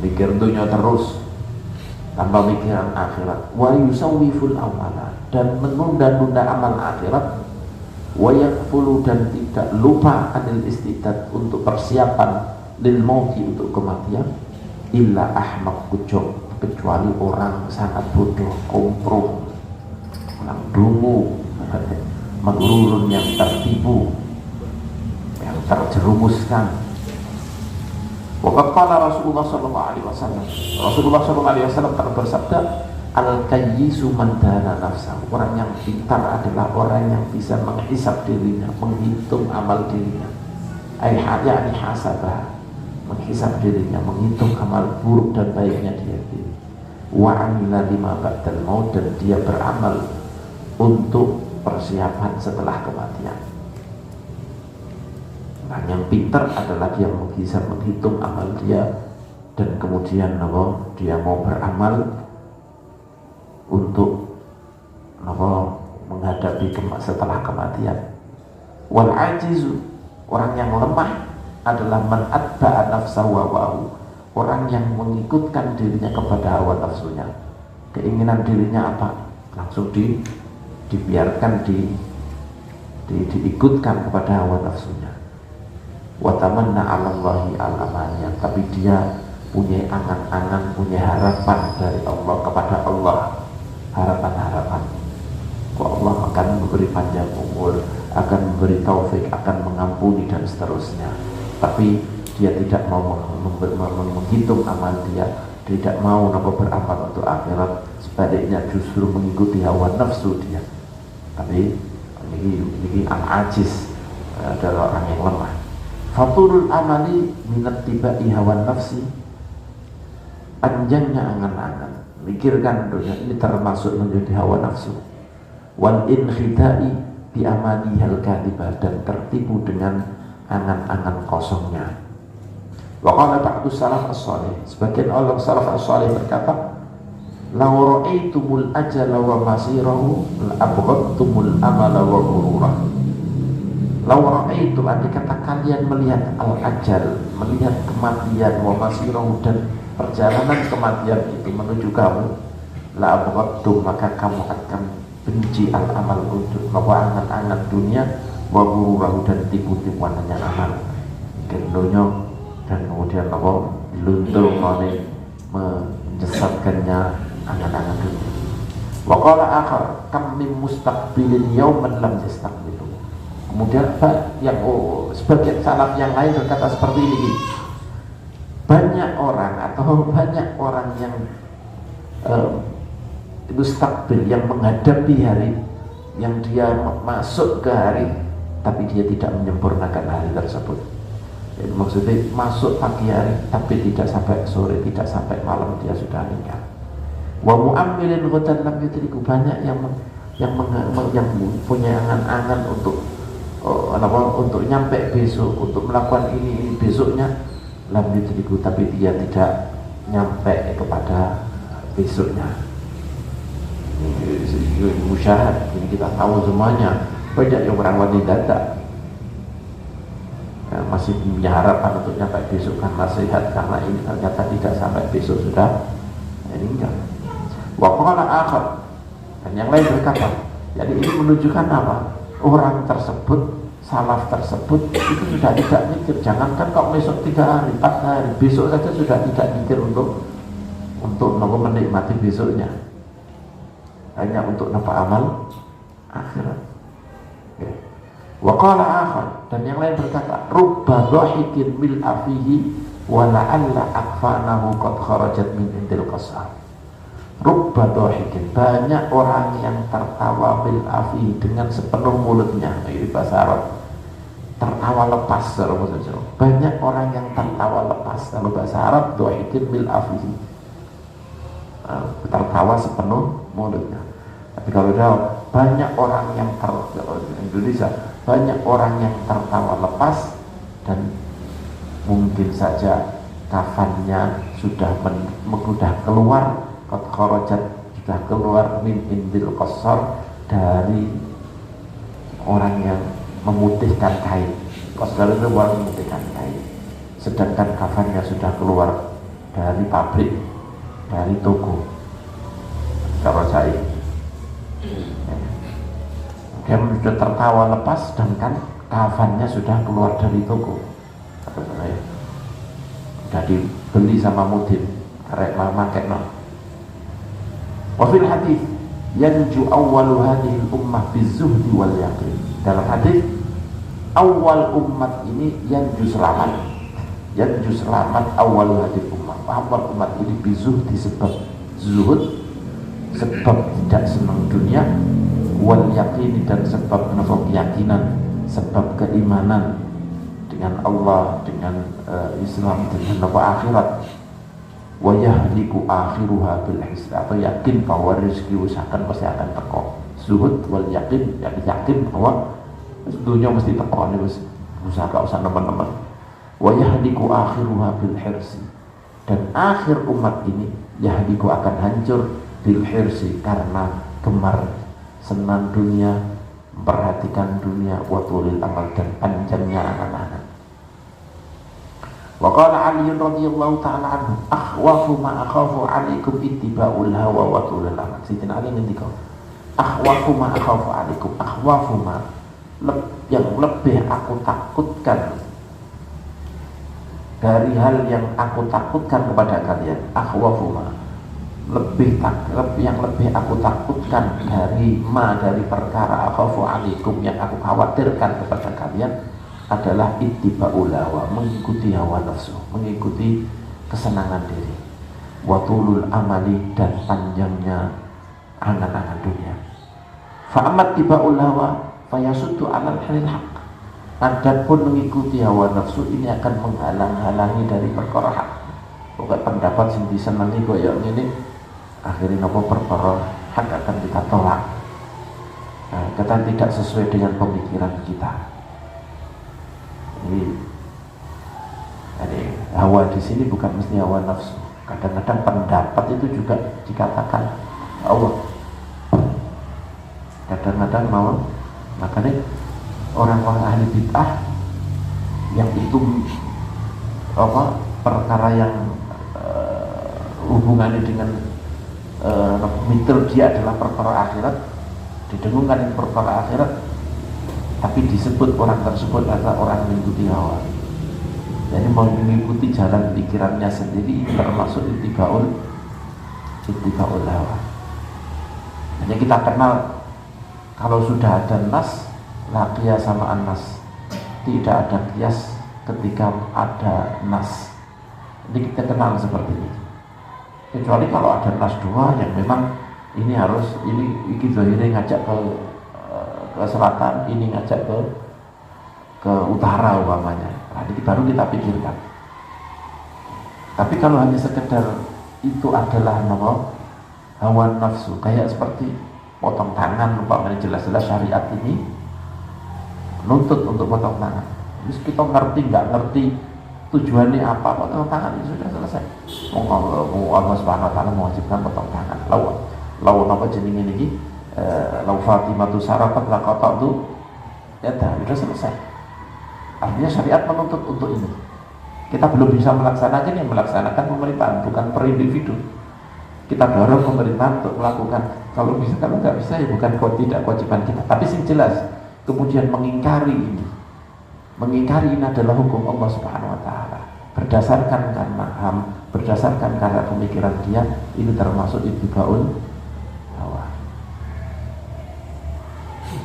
mikir dunia terus tanpa mikiran akhirat. Wa yusawwiful amala, dan menunda-nunda amal akhirat. Wa yaghfulu, dan tidak lupa anil istidad, untuk persiapan lil mauti, untuk kematian. Illa ahmaq kujok, kecuali orang sangat bodoh, kompro, orang dungu, maghrurun, yang tertipu, yang terjerumuskan. Waqad qala Rasulullah sallallahu alaihi wasallam, Rasulullah sallallahu alaihi wasallam telah bersabda, al-kayyisu man dana nafsahu, orang yang pintar adalah orang yang bisa menghisab dirinya, menghitung amal dirinya. Ai yani hasabah, menghisab dirinya, menghitung amal buruk dan baiknya dia. Wa amila lima ba'dal maut, dan dia beramal untuk persiapan setelah kematian. Nah, yang pintar adalah dia menghisab, menghitung amal dia, dan kemudian dia mau beramal untuk menghadapi setelah kematian. Wal ajizu, orang yang lemah adalah man atba'a nafsahu wa wahu, orang yang mengikutkan dirinya kepada hawa nafsunya. Keinginan dirinya apa? Langsung dibiarkan, diikutkan kepada hawa nafsunya. Wa tamanna 'ala Allahi al-amaniyah, tapi dia punya angan-angan, punya harapan dari Allah kepada Allah, harapan-harapan. Kok Allah akan memberi panjang umur, akan memberi taufik, akan mengampuni dan seterusnya. Tapi dia tidak mau menghitung amal dia, tidak mau beramal untuk akhirat, sebaliknya justru mengikuti hawa nafsu dia. Tapi ini al-ajiz, adalah orang yang lemah. Faturul amali minat tibai hawa nafsi, panjangnya angan-angan, mikirkan dunia ini termasuk menjadi hawa nafsu. Wal inkhidai bi amali hal kadibah, dan tertipu dengan angan-angan kosongnya. Wa qala ba'du salaf as-salih, sebagian orang salaf as-salih berkata, law ra'aitumul ajala wa masirahu la abghadtumul amala wa ghurura. Law ra'aitum, andai kata kalian melihat al-ajal, melihat kematian, wa masirahu, dan perjalanan kematian itu menuju kamu, la abghadtum, maka kamu akan benci al-amal, untuk angan-angan dunia, wa ghururahu, dan tipu-tipuannya amal dunia, dan kemudian diluntur oleh menyesatkannya angan-angan dunia. Wa qala akhar kam min mustaqbilin yauman lam yastaqbilu. Kemudian yang sebagian salaf yang lain berkata seperti ini, banyak orang yang mustaqbil, yang menghadapi hari, yang dia masuk ke hari, tapi dia tidak menyempurnakan hari tersebut. Jadi, maksudnya masuk pagi hari tapi tidak sampai sore, tidak sampai malam dia sudah meninggal. Wa mu'ammilin ghadan lam yudriku, banyak yang punya angan-angan untuk nyampe besok, untuk melakukan ini besoknya, lam yudriku, tapi dia tidak nyampe kepada besoknya. Ini musyahad, ini kita tahu semuanya, banyak yang merawat di data. masih punya harapan untuk nyampe besok karena sehat, karena ini ternyata tidak sampai besok sudah meninggal. Wa qala akhar, dan yang lain berkata, jadi ini menunjukkan apa? Orang tersebut, salaf tersebut itu sudah tidak mikir, jangankan kok besok 3 hari, 4 hari, besok saja sudah tidak mikir untuk menikmati besoknya, hanya untuk nafas amal akhirat. Okay. Wa qala akhar, dan yang lain berkata, rubba dhahikin mil afihi wa la'alla akfanahu qad kharajat min indil qasam. Rubba dhahikin, banyak orang yang tertawa bil afihi, dengan sepenuh mulutnya. Ini bahasa Arab, tertawa lepas. Banyak orang yang tertawa lepas. Kalau bahasa Arab, dhahikin bil afihi, tertawa sepenuh mulutnya. Tapi kalau banyak orang yang Indonesia, banyak orang yang tertawa lepas, dan mungkin saja kafannya sudah keluar, qad kharajat, sudah keluar min indil qasar, dari orang yang memutihkan kain. Qasar itu orang memutihkan kain, sedangkan kafannya sudah keluar dari pabrik, dari toko. Kalau saya dia sudah tertawa lepas, sedangkan kafannya sudah keluar dari toko. Kata saya, sudah dibeli sama mudin, karek memakai no. Wafil hadis yanju awwalu hadhihi ummah bizuhdi wal yaqin. Dalam hadis, awal umat ini yanju selamat awal hadhihi ummah. Awal umat ini bizuhdi, sebab zuhud, sebab tidak senang dunia, wal yaqin, dan sebab keyakinan, sebab keimanan dengan Allah, dengan Islam, dengan akhirat. Wa yahliku akhiruha bil hisab, atau yakin bahwa rezeki usahakan pasti akan teko. Zuhud wal yakin, yakin bahwa dunia mesti teko, ini usaha usah teman-teman. Wa yahliku akhiruha bil hirsi, dan akhir umat ini yahliku akan hancur bil hirsi, karena gemar senang dunia, memperhatikan dunia, wa tulil amal, dan panjangnya angan-angan. Wa qala Ali radhiyallahu ta'ala anhu, akhwafu ma akhafu alaikum ittiba'ul hawa wa tulil amal. Sayyidina Ali ngendika, akhwafu ma akhafu alaikum, akhwafu ma, yang lebih aku takutkan dari hal yang aku takutkan kepada kalian. Akhwafu ma, yang lebih aku takutkan dari perkara akhafu alaikum, yang aku khawatirkan kepada kalian, adalah ittiba'ul hawa, mengikuti hawa nafsu, mengikuti kesenangan diri, wa tulul amali, dan panjangnya angan-angan dunia. Fa'amat ittiba'ul hawa fayasuddu 'alal halil haq. Adapun mengikuti hawa nafsu ini akan menghalang-halangi dari perkara hak. Pokoknya pendapat sing disenangi koyo ngene, akhirnya nopo perkara hak akan kita tolak. Nah, kita tidak sesuai dengan pemikiran kita. Jadi hawa di sini bukan mesti hawa nafsu. Kadang-kadang pendapat itu juga dikatakan Allah. Kadang-kadang mau, makanya orang-orang ahli bid'ah yang itu perkara yang hubungannya dengan mitur dia adalah perkara akhirat, didengungkan perkara akhirat, tapi disebut orang tersebut adalah orang mengikuti hawa. Jadi mau mengikuti jalan pikirannya sendiri, termasuk ittiba'ul hawa. Hanya kita kenal, kalau sudah ada nas, la qiyas sama an-nas, tidak ada qiyas ketika ada nas. Jadi kita kenal seperti ini. Kecuali kalau ada nas dua yang memang ini harus, ini zahirnya ngajak ke selatan, ini ngajak ke utara umpamanya. Nah, ini baru kita pikirkan. Tapi kalau hanya sekedar itu adalah hawa nafsu, kayak seperti potong tangan umpamanya, jelas-jelas syariat ini nuntut untuk potong tangan. Terus kita ngerti nggak ngerti tujuannya apa, potong tangan itu sudah selesai. Allah Subhanahu wa taala mewajibkan potong tangan. Lawan apa jenenge niki? Lau Fatimah tu sarapat la qata'tu, ya dah, sudah selesai. Artinya syariat menuntut untuk ini. Kita belum bisa melaksanakan, yang melaksanakan pemerintahan, bukan per individu. Kita dorong pemerintah untuk melakukan. Kalau bisa, kalau nggak bisa ya bukan tidak kewajiban kita. Tapi sing jelas, kemudian mengingkari ini adalah hukum Allah Subhanahu Wa Taala. Berdasarkan karena ham, berdasarkan karena pemikiran dia, ini termasuk ittibaul hawa.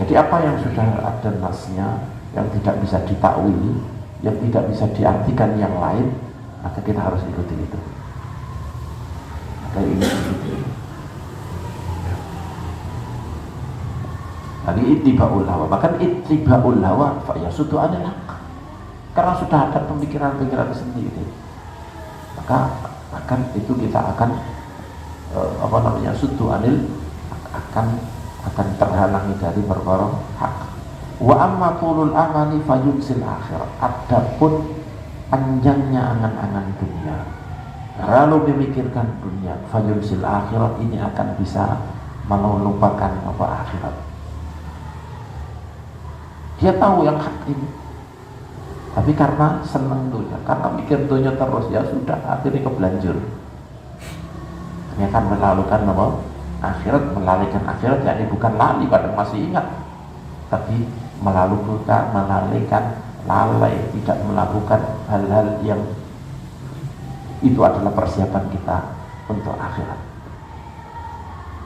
Jadi apa yang sudah ada nasnya, yang tidak bisa ditakwili, yang tidak bisa diartikan yang lain, maka kita harus ikuti itu. Maka ini itu. Tadi ittibaul hawa, bahkan ittibaul hawa fa yasudu anil haqq. Karena sudah ada pemikiran-pemikiran sendiri, maka akan itu kita akan sudu anil akan terhalangi dari perkara hak. Wa amma tulul amali fayunsil akhirat. Adapun panjangnya angan-angan dunia, lalu memikirkan dunia, fayunsil akhirat, ini akan bisa melupakan akhirat. Dia tahu yang hak ini, tapi karena senang dunia, karena mikir dunia terus, ya sudah, akhirnya kebelanjur. Ini akan melalukan akhirat, melalaikan akhirat, yakni bukan lali pada masih ingat, tapi melalaikan, lalai, tidak melakukan hal-hal yang itu adalah persiapan kita untuk akhirat.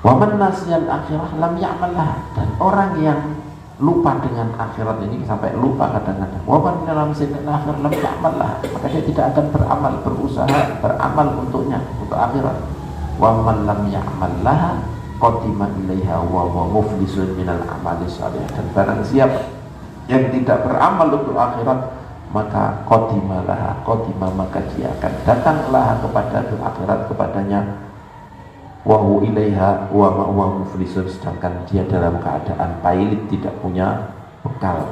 Wa man nasiyal akhirah lam ya'mallah, dan orang yang lupa dengan akhirat ini, sampai lupa kadang-kadang, wa man lam nasiyal akhirah lam ya'mallah, maka dia tidak akan beramal, berusaha beramal untuknya, untuk akhirat. Wa man lam ya'mallah qatima ilaiha wa muflisun minal amali shalih, dan barang siapa yang tidak beramal untuk akhirat, maka qatima maka dia akan datanglah kepada akhirat kepadanya, wa hu ilaiha wa muflisun, sedangkan dia dalam keadaan pailit, tidak punya bekal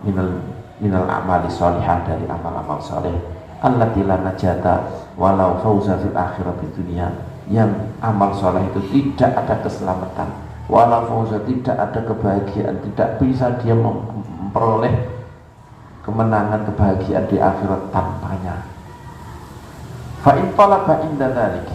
minal amali shalihah, dari amal-amal saleh, allati la najata walau fauza fil akhirati dunia, yang amal soleh itu tidak ada keselamatan, walau fauza, tidak ada kebahagiaan, tidak bisa dia memperoleh kemenangan, kebahagiaan di akhirat tanpanya. Fa in talaba inda dzalik,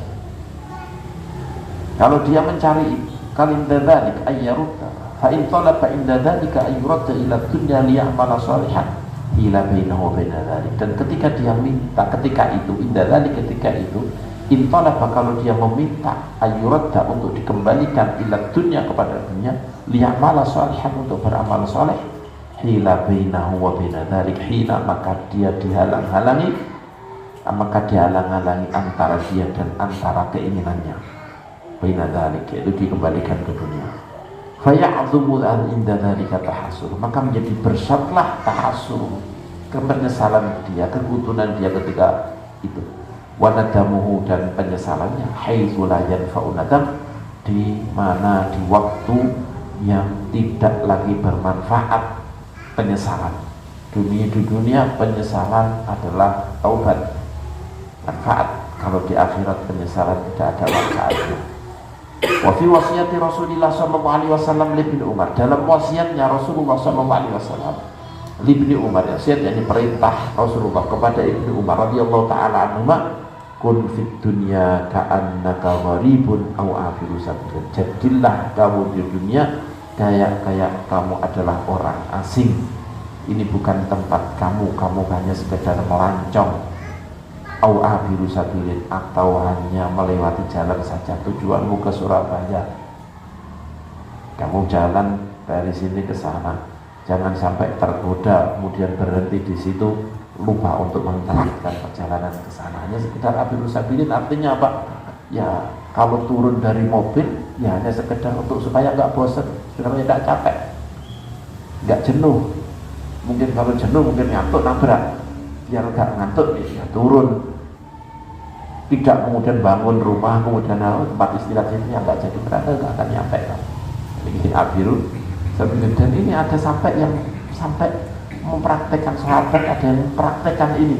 kalau dia mencari inda dzalik ayyarudda, fa in talaba inda dzalika ayyurda ila dunya liya'mala shalihan ila bainahu wa baina dzalik, dan ketika dia minta, ketika itu inda dzalik, ketika itu intalaba, kalau dia meminta ayyuradda, untuk dikembalikan ila dunya, kepada dunia, liya'mala shalihan, untuk beramal saleh, hila bainahu wa baina dzalik, hina, maka dia dihalang-halangi, antara dia dan antara keinginannya, baina dzalik, yaitu dikembalikan ke dunia. Faya'dhumu an inda dzalika tahassur, maka menjadi bersatlah tahassur, kepenyesalan dia, keguntunan dia ketika itu, wanadamuhu, dan penyesalannya, haitsu la yanfa'u nadam, di mana di waktu yang tidak lagi bermanfaat penyesalan. Di dunia penyesalan adalah taubat, manfaat. Kalau di akhirat penyesalan tidak ada manfaatnya. Wa fi wasiyati Rasulillah sallallahu alaihi wasallam li Ibnu Umar, dalam wasiatnya Rasulullah sallallahu alaihi wasallam li Ibnu Umar, wasiat yakni perintah Rasulullah kepada Ibnu Umar radhiyallahu taala anhu, kun fid dunya ka'annaka gharibun aw afiru sabil, jadilah kamu di dunia kayak kamu adalah orang asing, ini bukan tempat kamu hanya sekedar melancong, aw afiru sabilin, atau hanya melewati jalan saja, tujuanmu ke Surabaya, kamu jalan dari sini ke sana, jangan sampai tergoda kemudian berhenti di situ, lupa untuk melanjutkan perjalanan ke sana, hanya sekedar afiru sabilin. Artinya apa? Ya kalau turun dari mobil, ya hanya sekedar untuk supaya nggak bosan, supaya tidak capek, nggak jenuh. Mungkin kalau jenuh mungkin ngantuk, nabrak, biar nggak ngantuk ya turun, tidak kemudian bangun rumah, kemudian tempat istirahat ini yang nggak jadi, berada nggak akan nyampe kan. Ini afiru sabilin, dan ini ada sampai yang mempraktekkan, sahabat ada yang mempraktekkan ini.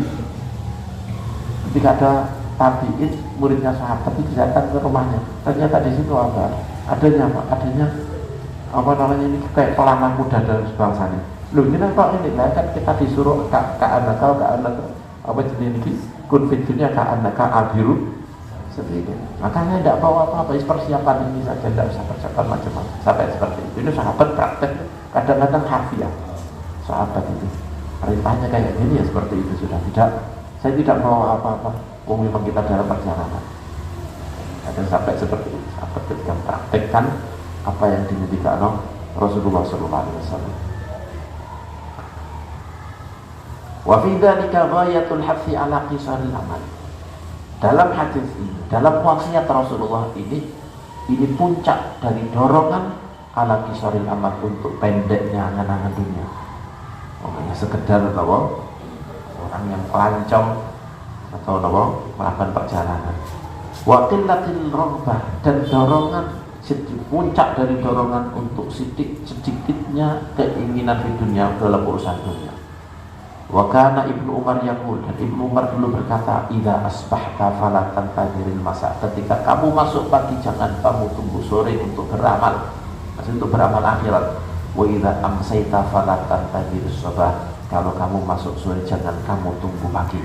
Ketika ada tabi'in, muridnya sahabat itu datang ke rumahnya, ternyata di situ adanya ini kayak pelana kuda dan sebangsanya, Loh ini kok ini lah kan kita disuruh ka'anaka apa jenis ini kun fitnya ka'anaka abiru seperti itu. Maka saya tidak bawa apa-apa, persiapan ini saja, tidak usah persiapan macam-macam sampai seperti itu. Ini sahabat praktek kadang-kadang harfiah. Sahabat itu perintahnya kayak gini ya seperti itu sudah. Tidak, saya tidak bawa apa-apa. Memang kita dalam perjalanan. Kadang sampai seperti itu. Sahabat ketika praktekkan apa yang dindikan Rasulullah SAW. Wa fi dzalika ghayatul hafi ala qisaril amal. Dalam hadis ini, dalam wasiat Rasulullah ini puncak dari dorongan ala qisaril amal untuk pendeknya angan-angan dunia. Hanya sekedar orang yang pelancong atau melakukan perjalanan. Wa qillatil raghbah, dan dorongan puncak dari dorongan untuk sedikitnya keinginan di dunia dalam urusan dunia. Wa kana Ibnu Umar yaqul, dan Ibnu Umar dulu berkata, idza asbahta fala tantaziril masa. Ketika kamu masuk pagi jangan kamu tunggu sore untuk beramal, maksudnya untuk beramal akhirat. Wa idza amsayta fala tantazirus sabah. Kalau kamu masuk sore jangan kamu tunggu pagi.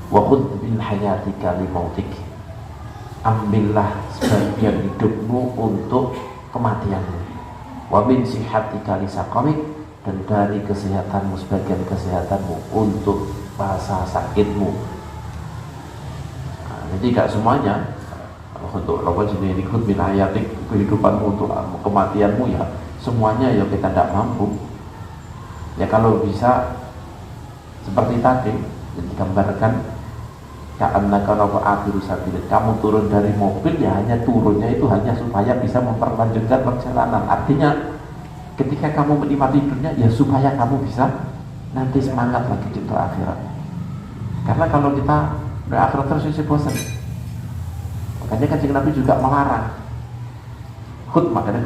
Wa khudh bil hayatika li mautik. Ambillah sebagian hidupmu untuk kematianmu. Wa min sihatika li saqamik, dan dari kesehatanmu sebagian kesehatanmu untuk masa sakitmu. Nah, jadi tidak semuanya untuk jenis ikut min hayatik, kehidupanmu untuk kematianmu ya semuanya ya kita tidak mampu. Ya kalau bisa seperti tadi yang digambarkan, kamu turun dari mobil ya hanya turunnya itu hanya supaya bisa memperlanjutkan perjalanan. Artinya ketika kamu menikmati dunia ya supaya kamu bisa nanti semangat lagi di akhirat. Karena kalau kita di akhirat terus bosan. Makanya Kanjeng Nabi juga melarang. Makanya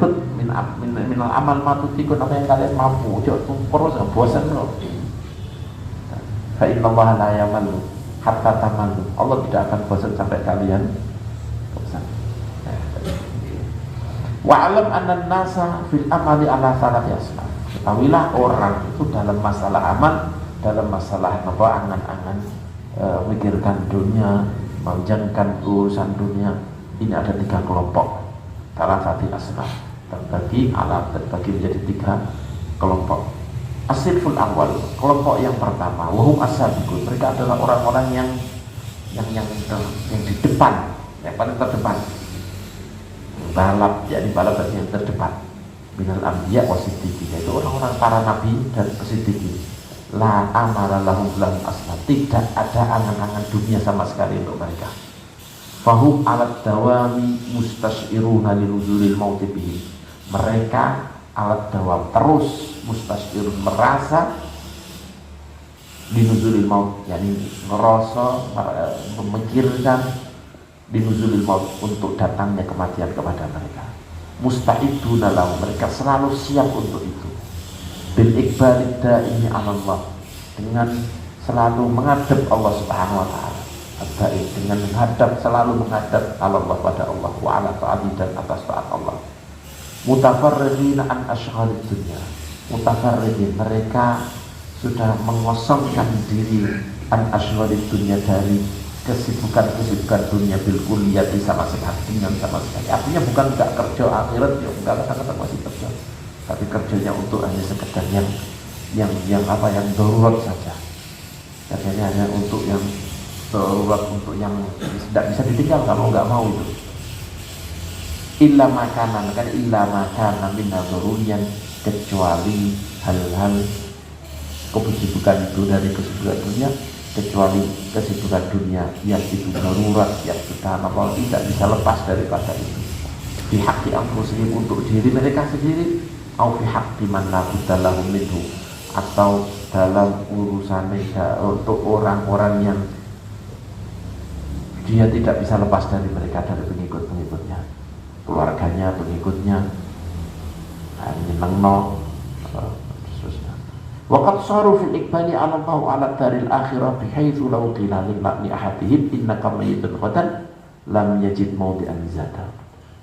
minal amal matutikun, apa yang kalian mampu, jangan terus bosan loh. Fa innallaha la yamallu hatta tamallu. Allah tidak akan bosan sampai kalian bosan. Wa'alam anna nasa fil amali ala salati asnaf. Ketahuilah orang itu dalam masalah amal, dalam masalah angan-angan mikirkan dunia, menjangkan urusan dunia, ini ada 3 kelompok. Salati asnaf, terbagi menjadi 3 kelompok. Asiful awal, kelompok yang pertama, wahum as-sabiqun, mereka adalah orang-orang yang di depan, yang paling terdepan. Balap, yakni balap yang terdepan. Minal anbiya wa siddiqin, itu orang-orang para nabi dan siddiqin. La amara lahum asnaf, tidak ada angan-angan dunia sama sekali untuk mereka. Fahum alat dawami mustasyiruna linuzulil mauti bihim. Mereka alat dawam terus mustasyirun merasa linuzulil maut, yakni merasa memikirkan linuzulil maut, untuk datangnya kematian kepada mereka. Musta'iduna lahu, mereka selalu siap untuk itu. Bil iqbalid daimi 'ala Allah, dengan selalu menghadap Allah Subhanahu wa taala. Ad-da'i, dengan selalu menghadap Allah pada Allah, wa 'ala ta'ati, dan atas taat Allah. Mutafarrighina an asyghhalid dunya, mutafarriqin, mereka sudah mengosongkan diri an asyghhalid dunya, dari kesibukan dunia bil kulliyati sama sekali, dengan sama sekali. Artinya bukan tidak kerja akhirat, ya enggak, kadang-kadang masih kerja, tapi kerjanya untuk hanya sekedar yang darurat saja. Kerjanya hanya untuk yang darurat, untuk yang tidak bisa ditinggal kalau enggak mau itu. Illa makanan, kan illa makanan min daruriyan, kecuali hal-hal kesibukan itu dari kesibukan dunia, kecuali kesibukan dunia yang itu darurat, yang sudah tidak bisa lepas daripada itu. Fi haqqi anfusihim, untuk diri mereka sendiri, au fi haqqi man la budda lahum minhu, atau dalam urusan mereka untuk orang-orang yang dia tidak bisa lepas dari mereka, dari pengikut-pengikutnya, keluarganya, pengikutnya, nyenengno, seterusnya. Waqad saru fil iqbali 'ala Allah wa 'ala daril akhirah bihaitsu law qila lil ahadihim innaka mayyitun ghadan lam yajid mawdi'an zada.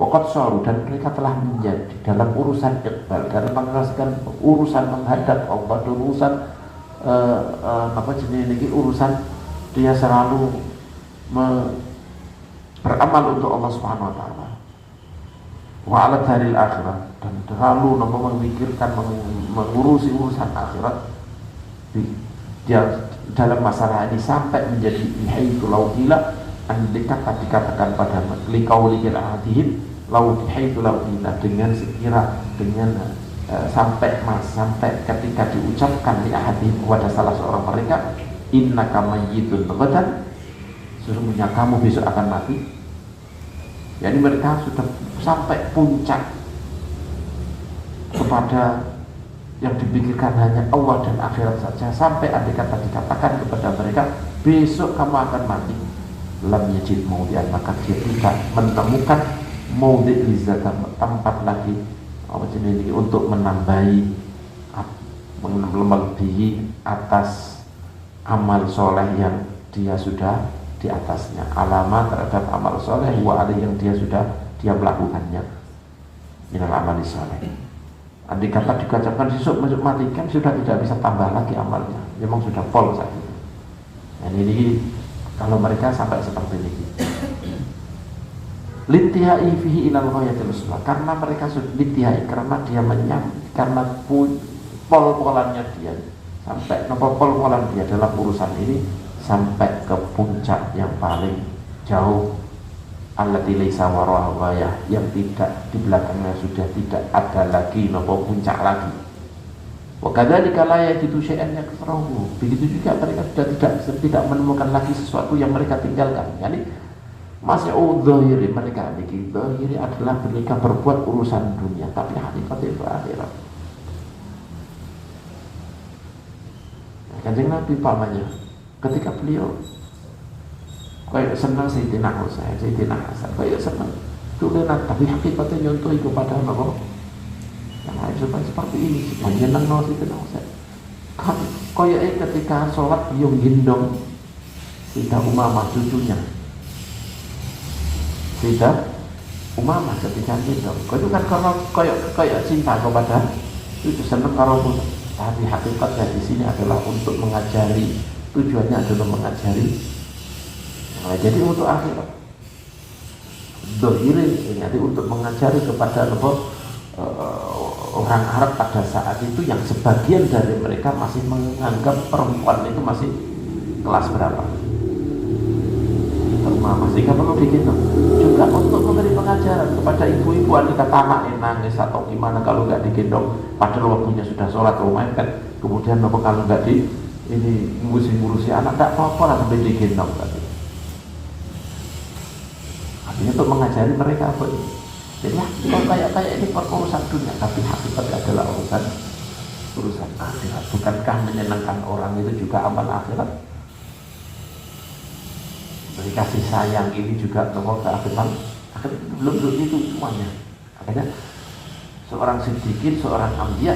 Pokok soru, dan mereka telah menjadi dalam urusan iqbal, dalam mengeraskan urusan menghadap Allah, urusan urusan dia selalu beramal untuk Allah Subhanahu wa taala. Wa ala daril akhirat, dan terlalu memikirkan mengurusi urusan akhirat. Dia dalam masalah ini sampai menjadi bihaitu laudila, andaikan dikatakan pada liqaulikil adihim laudihaitu laudila, dengan sekira dengan sampai ketika diucapkan li ahadihim kepada salah seorang mereka, innaka mayyitun ghadan, sesungguhnya kamu besok akan mati. Jadi mereka sudah sampai puncak kepada yang dipikirkan hanya Allah dan akhirat saja, sampai andai kata dikatakan kepada mereka besok kamu akan mati, lam yajid maudi'an, maka dia tidak menemukan maudi' lizzatam, tempat lagi untuk menambahi melebihi atas amal soleh yang dia sudah di atasnya, alamat terhadap amal soleh wa ali yang dia melakukannya minal amali soleh. Andai kata dikatakan besok masuk mati, kan sudah tidak bisa tambah lagi amalnya, memang sudah full saat itu. Dan ini kalau mereka sampai seperti ini, litihai fihi ilal ghayatil usla, karena mereka sudah litihai, karena dia karena pol-polannya dia sampai pol-polan dia dalam urusan ini sampai ke puncak yang paling jauh, allati laisa wara'a ghayah, yang tidak di belakangnya sudah tidak ada lagi puncak lagi. Wa kadzalika la yajidu syai'an yakrahu, begitu juga mereka sudah tidak menemukan lagi sesuatu yang mereka tinggalkan. Yani masih dzahiri, mereka dzahiri adalah mereka berbuat urusan dunia, tapi hakikatnya itu akhirat. Kanjeng Nabi pamannya ketika beliau kayak senang Sayyidina Husain, Sayyidina Hasan, kayak senang tulenan, tapi hakikatnya nyontohi kepada Allah yang lain supaya seperti ini, supaya jeneng Sayyidina Husain. Kan kayak ketika sholat beliau gendong Sayyidah Umamah, cucunya Sayyidah Umamah ketika gendong, itu kan karena kayak cinta kepada itu, senang kalau, tapi hakikatnya di sini adalah untuk mengajari, tujuannya adalah mengajari. Nah, jadi untuk akhirat dohiri, jadi untuk mengajari kepada orang Arab pada saat itu yang sebagian dari mereka masih menganggap perempuan itu masih kelas berapa, sehingga perlu dihitung juga untuk memberi pengajaran kepada ibu-ibu, andai kata anaknya nangis atau gimana kalau nggak digendong, padahal waktunya sudah sholat atau mepet, kemudian kalau nggak ini ngurusi anak, nggak apa-apa lah sampai digendong tadi. Artinya untuk mengajari mereka apa ini. Jadi kalau kayak ini urusan dunia, tapi hakikatnya adalah urusan akhirat. Bukankah menyenangkan orang itu juga amal akhirat? Beri kasih sayang ini juga ke akhirat. Belum itu semuanya. Akhirnya seorang siddiqin, seorang ambiya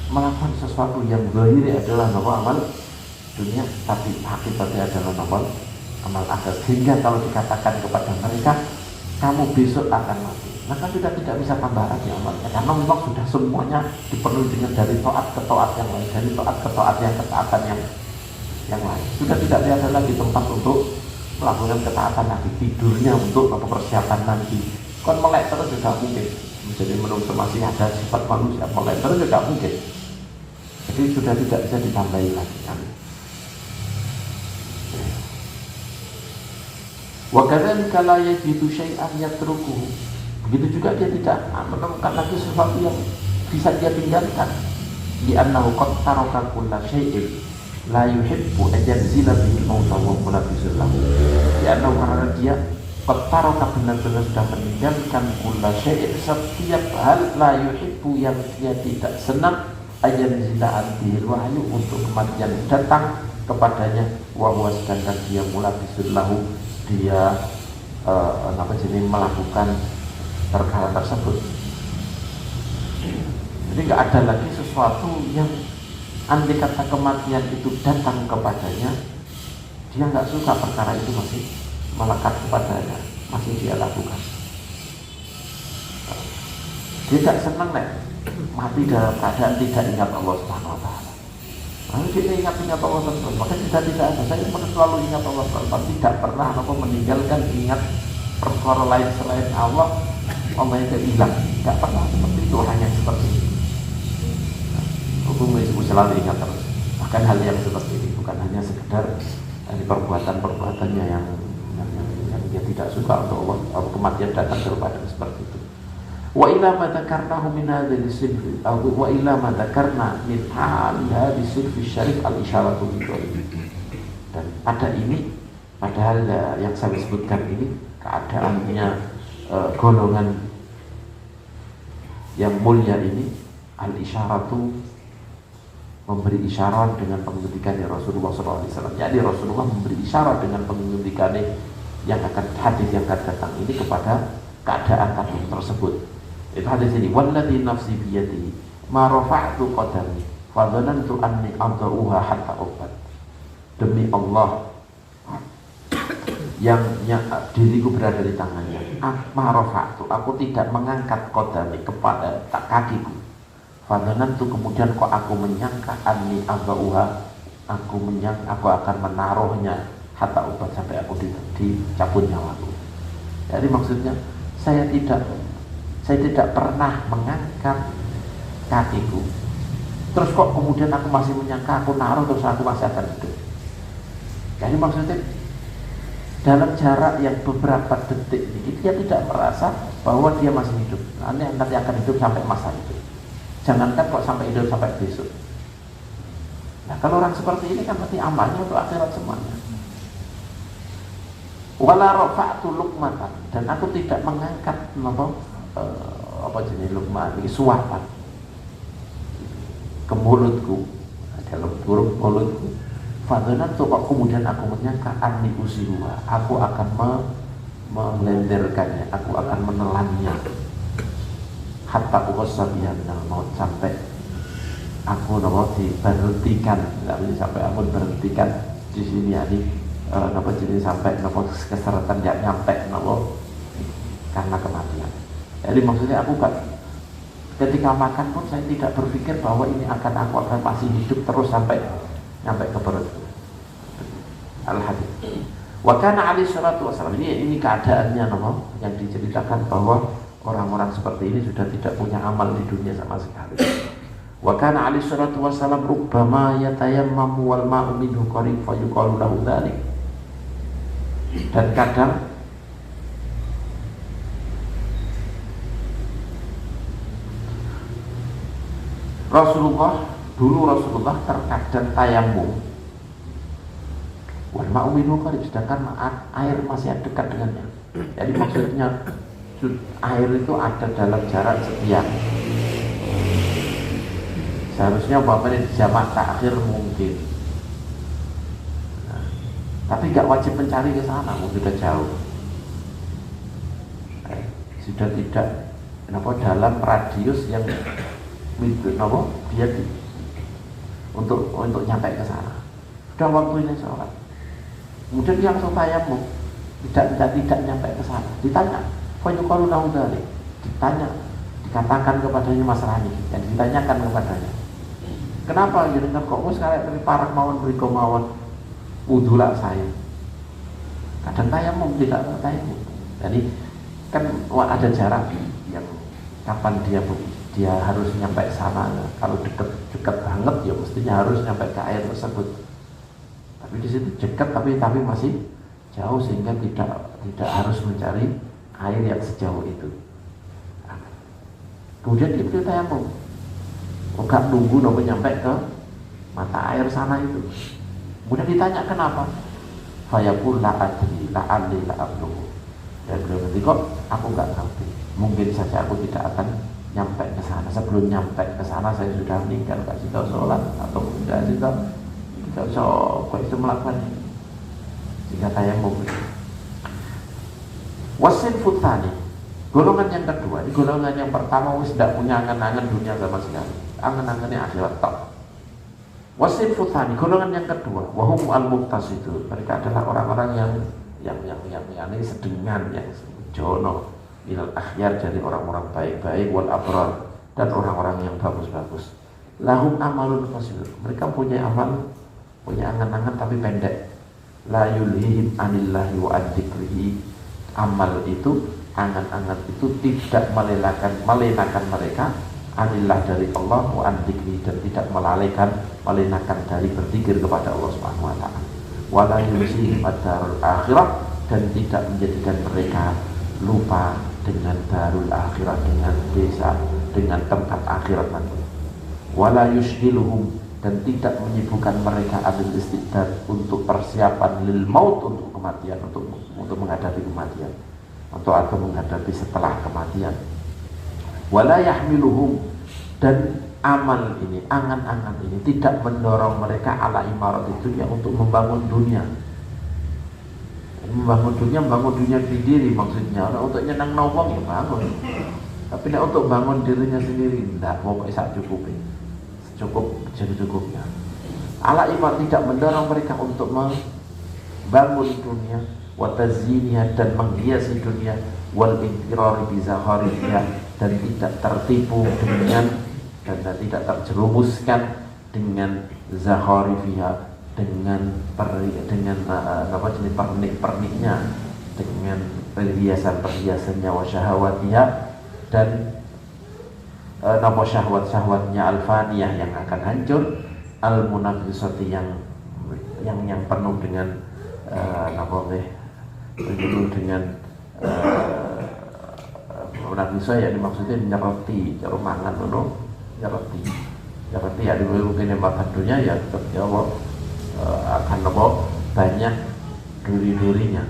melakukan sesuatu yang zahiri adalah amal dunia, tapi hakikatnya adalah amal akhirat. Sehingga kalau dikatakan kepada mereka kamu besok akan mati, maka sudah tidak bisa tambah lagi amalnya, karena memang sudah semuanya dipenuhi dengan dari taat ke taat yang lain, dari taat ke taat yang ketaatan yang lain. Sudah tidak ada lagi tempat untuk melakukan ketaatan lagi, tidurnya untuk persiapan nanti. Kan melek terus juga mungkin, menjadi manusia masih ada sifat manusia, melek terus juga mungkin. Jadi sudah tidak bisa ditambahi lagi. Wa kadzalika la yajidu syai'an yatrukuhu, begitu juga dia tidak menemukan lagi sesuatu yang bisa dia tinggalkan. Di annahu qad taraka kulla syai'in la yuhibbu an yanzila bihi al-mauta wa mulabisul lahu. Di annahu, karena dia qad taraka, benar-benar sudah meninggalkan kulla syai'in, setiap hal, la yuhibbu yang dia tidak senang, an yanzila bihi al-wahyu, untuk kematian datang kepadanya, wa huwa, sedangkan dia mulabisul lahu, dia melakukan perkara tersebut. Jadi nggak ada lagi sesuatu yang andai kata kematian itu datang kepadanya, dia nggak suka perkara itu masih melekat kepadanya, masih dia lakukan. Dia tidak senang mati dalam keadaan tidak ingat Allah Subhanahu wa taala. Lalu dia ingat Allah Subhanahu wa taala. Maka tidak ada. Saya selalu ingat Allah Subhanahu wa taala, tidak pernah meninggalkan ingat perkara lain selain Allah. Allah itu hilang. Tidak pernah seperti itu, hanya seperti itu. Hukum itu selalu ingat terus. Bahkan hal yang seperti ini bukan hanya sekedar dari perbuatannya yang dia tidak suka untuk Allah, kematian datang kepada seperti itu. Wa ila ma dzakarnahu min hadzal sinfi wa ila ma dzakarna min hadzal sinfi syarif al-isyaratu bihi. Dan pada ini, padahal yang saya sebutkan ini keadaannya golongan yang mulia ini, al-isyaratu memberi isyarat dengan pengendikannya Rasulullah SAW. Jadi Rasulullah memberi isyarat dengan pengendikannya yang akan hadis yang akan datang ini kepada keadaan tersebut. Itu hadis ini, walladzi nafsi biyadihi ma rafa'tu qadami fa dhanantu anni adauha hatta ubat. Demi Allah yang diriku berada di tangannya, ma rafa'tu, aku tidak mengangkat qadami kepada kakiku. Fa dhanantu, kemudian kok aku menyangka anni adauha, aku akan menaruhnya hatta ubat, sampai aku dicabut nyawaku. Jadi maksudnya saya tidak pernah mengangkat kakiku, terus kok kemudian aku masih menyangka aku naruh terus aku masih akan hidup. Jadi maksudnya dalam jarak yang beberapa detik ini dia tidak merasa bahwa dia masih hidup. Nanti akan hidup sampai masa itu. Jangankan kok sampai hidup sampai besok. Nah kalau orang seperti ini kan berarti amalnya untuk akhirat semuanya. Wala rafa'tu luqmatan, dan aku tidak mengangkat apa jenis luqmah ini, suapan ke mulutku, dalam buruk mulutku. Fadhanantu, kok kemudian aku menyangka anni usiruha, aku akan melenderkannya, aku akan menelannya, hatta uqasabiha minal maut, sampai aku diberhentikan, sampai aku berhentikan di sini jadi sampai keseratan tidak nyampe karena kematian. Jadi maksudnya aku kan ketika makan pun saya tidak berpikir bahwa ini aku akan masih hidup terus sampai nyampe ke perutku. Al-hadits. Wa kana alaihi salatu wasallam, ini keadaannya yang diceritakan bahwa orang-orang seperti ini sudah tidak punya amal di dunia sama sekali. Wa kana alaihi salatu wasallam rubbama yatayammamu wal ma'u minhu qarib fa yuqalu lahu dzalik. Dan kadang Rasulullah terkadang tayamum wal ma'u minhu qarib, sedangkan air masih dekat dengannya. Jadi maksudnya air itu ada dalam jarak sekian. Seharusnya di jamak takhir mungkin. Tapi gak wajib mencari ke sana, sudah jauh. Sudah tidak dalam radius yang dia untuk nyampe ke sana. Sudah waktunya sholat. Kemudian dia langsung tayamum, tidak nyampe ke sana. Ditanya, fayuqalu lahu dzalik. Dikatakan kepadanya Mas Rani, yang ditanyakan kepadanya. Kenapa jenengan kok sekarang dari parak mawon mriko mawon wudulah saya. Kadang tayamum, tidak tayamum. Jadi kan ada jarak yang kapan dia harus nyampe sana. Kalau dekat banget ya mestinya harus nyampe ke air tersebut. Tapi di situ dekat tapi masih jauh, sehingga tidak harus mencari air yang sejauh itu. Kemudian dia tayamum. Enggak nunggu nyampe ke mata air sana itu. Kemudian ditanya kenapa? Fayaqul la adri la alli la ablu. Dan beliau nanti kok aku enggak ngerti. Mungkin saja aku tidak akan nyampe ke sana. Sebelum nyampe ke sana saya sudah meninggal, kasih tahu sholat atau kasih tahu kok itu melakukan jika tayamum. Wasin futani, golongan yang kedua, golongan yang pertama wis tidak punya angan-angan dunia sama sekali, angan-angannya akhirat tok. Wasin futani, golongan yang kedua, wahum al-muqtasidun, mereka adalah orang-orang yang sedengan, yang jono, minal akhyar, dari orang-orang baik-baik, wal abrar, dan orang-orang yang bagus-bagus. Lahum amalun qasil, mereka punya amal, punya angan-angan tapi pendek. La yulhihim anillahi wa adzikrihi, amal itu, angan-angan itu tidak melenakan mereka anillah, dari Allah, wa adzikrihi, dan tidak melenakan dari berzikir kepada Allah Subhanahu wa taala. Wala yusihim ad-darul akhirah, dan tidak menjadikan mereka lupa dengan darul akhirah, dengan desa, dengan tempat akhirat nanti. Wala yushghiluhum, dan tidak menyibukkan mereka adil istidad, untuk persiapan lil maut, untuk kematian, untuk menghadapi kematian, atau menghadapi setelah kematian. Wala yahmiluhum, dan amal ini, angan-angan ini tidak mendorong mereka ala imarat dunia, untuk membangun dunia. Membangun dunia sendiri maksudnya. Nah, untuk nyenang nawang ya bangun, tapi nah, untuk bangun dirinya sendiri tidak, pokoknya secukupnya. Ala imarat, tidak mendorong mereka untuk membangun dunia, wa tazyiniha, dan menghiasi dunia, wal intirari bi zakhariha, dan tidak tertipu dengan, dan tidak terjerumuskan dengan zakhariha, dengan pernik-perniknya, dengan perhiasan-perhiasannya, wa syahawatiha, dan syahwat-syahwatnya al-faniyah, yang akan hancur, al-munafisati, yang penuh dengan penuh dengan munafisah, ya maksudnya nyeroti, mangan loh, nyeroti ya mungkin yang makan dunia ya Allah akan banyak duri-durinya.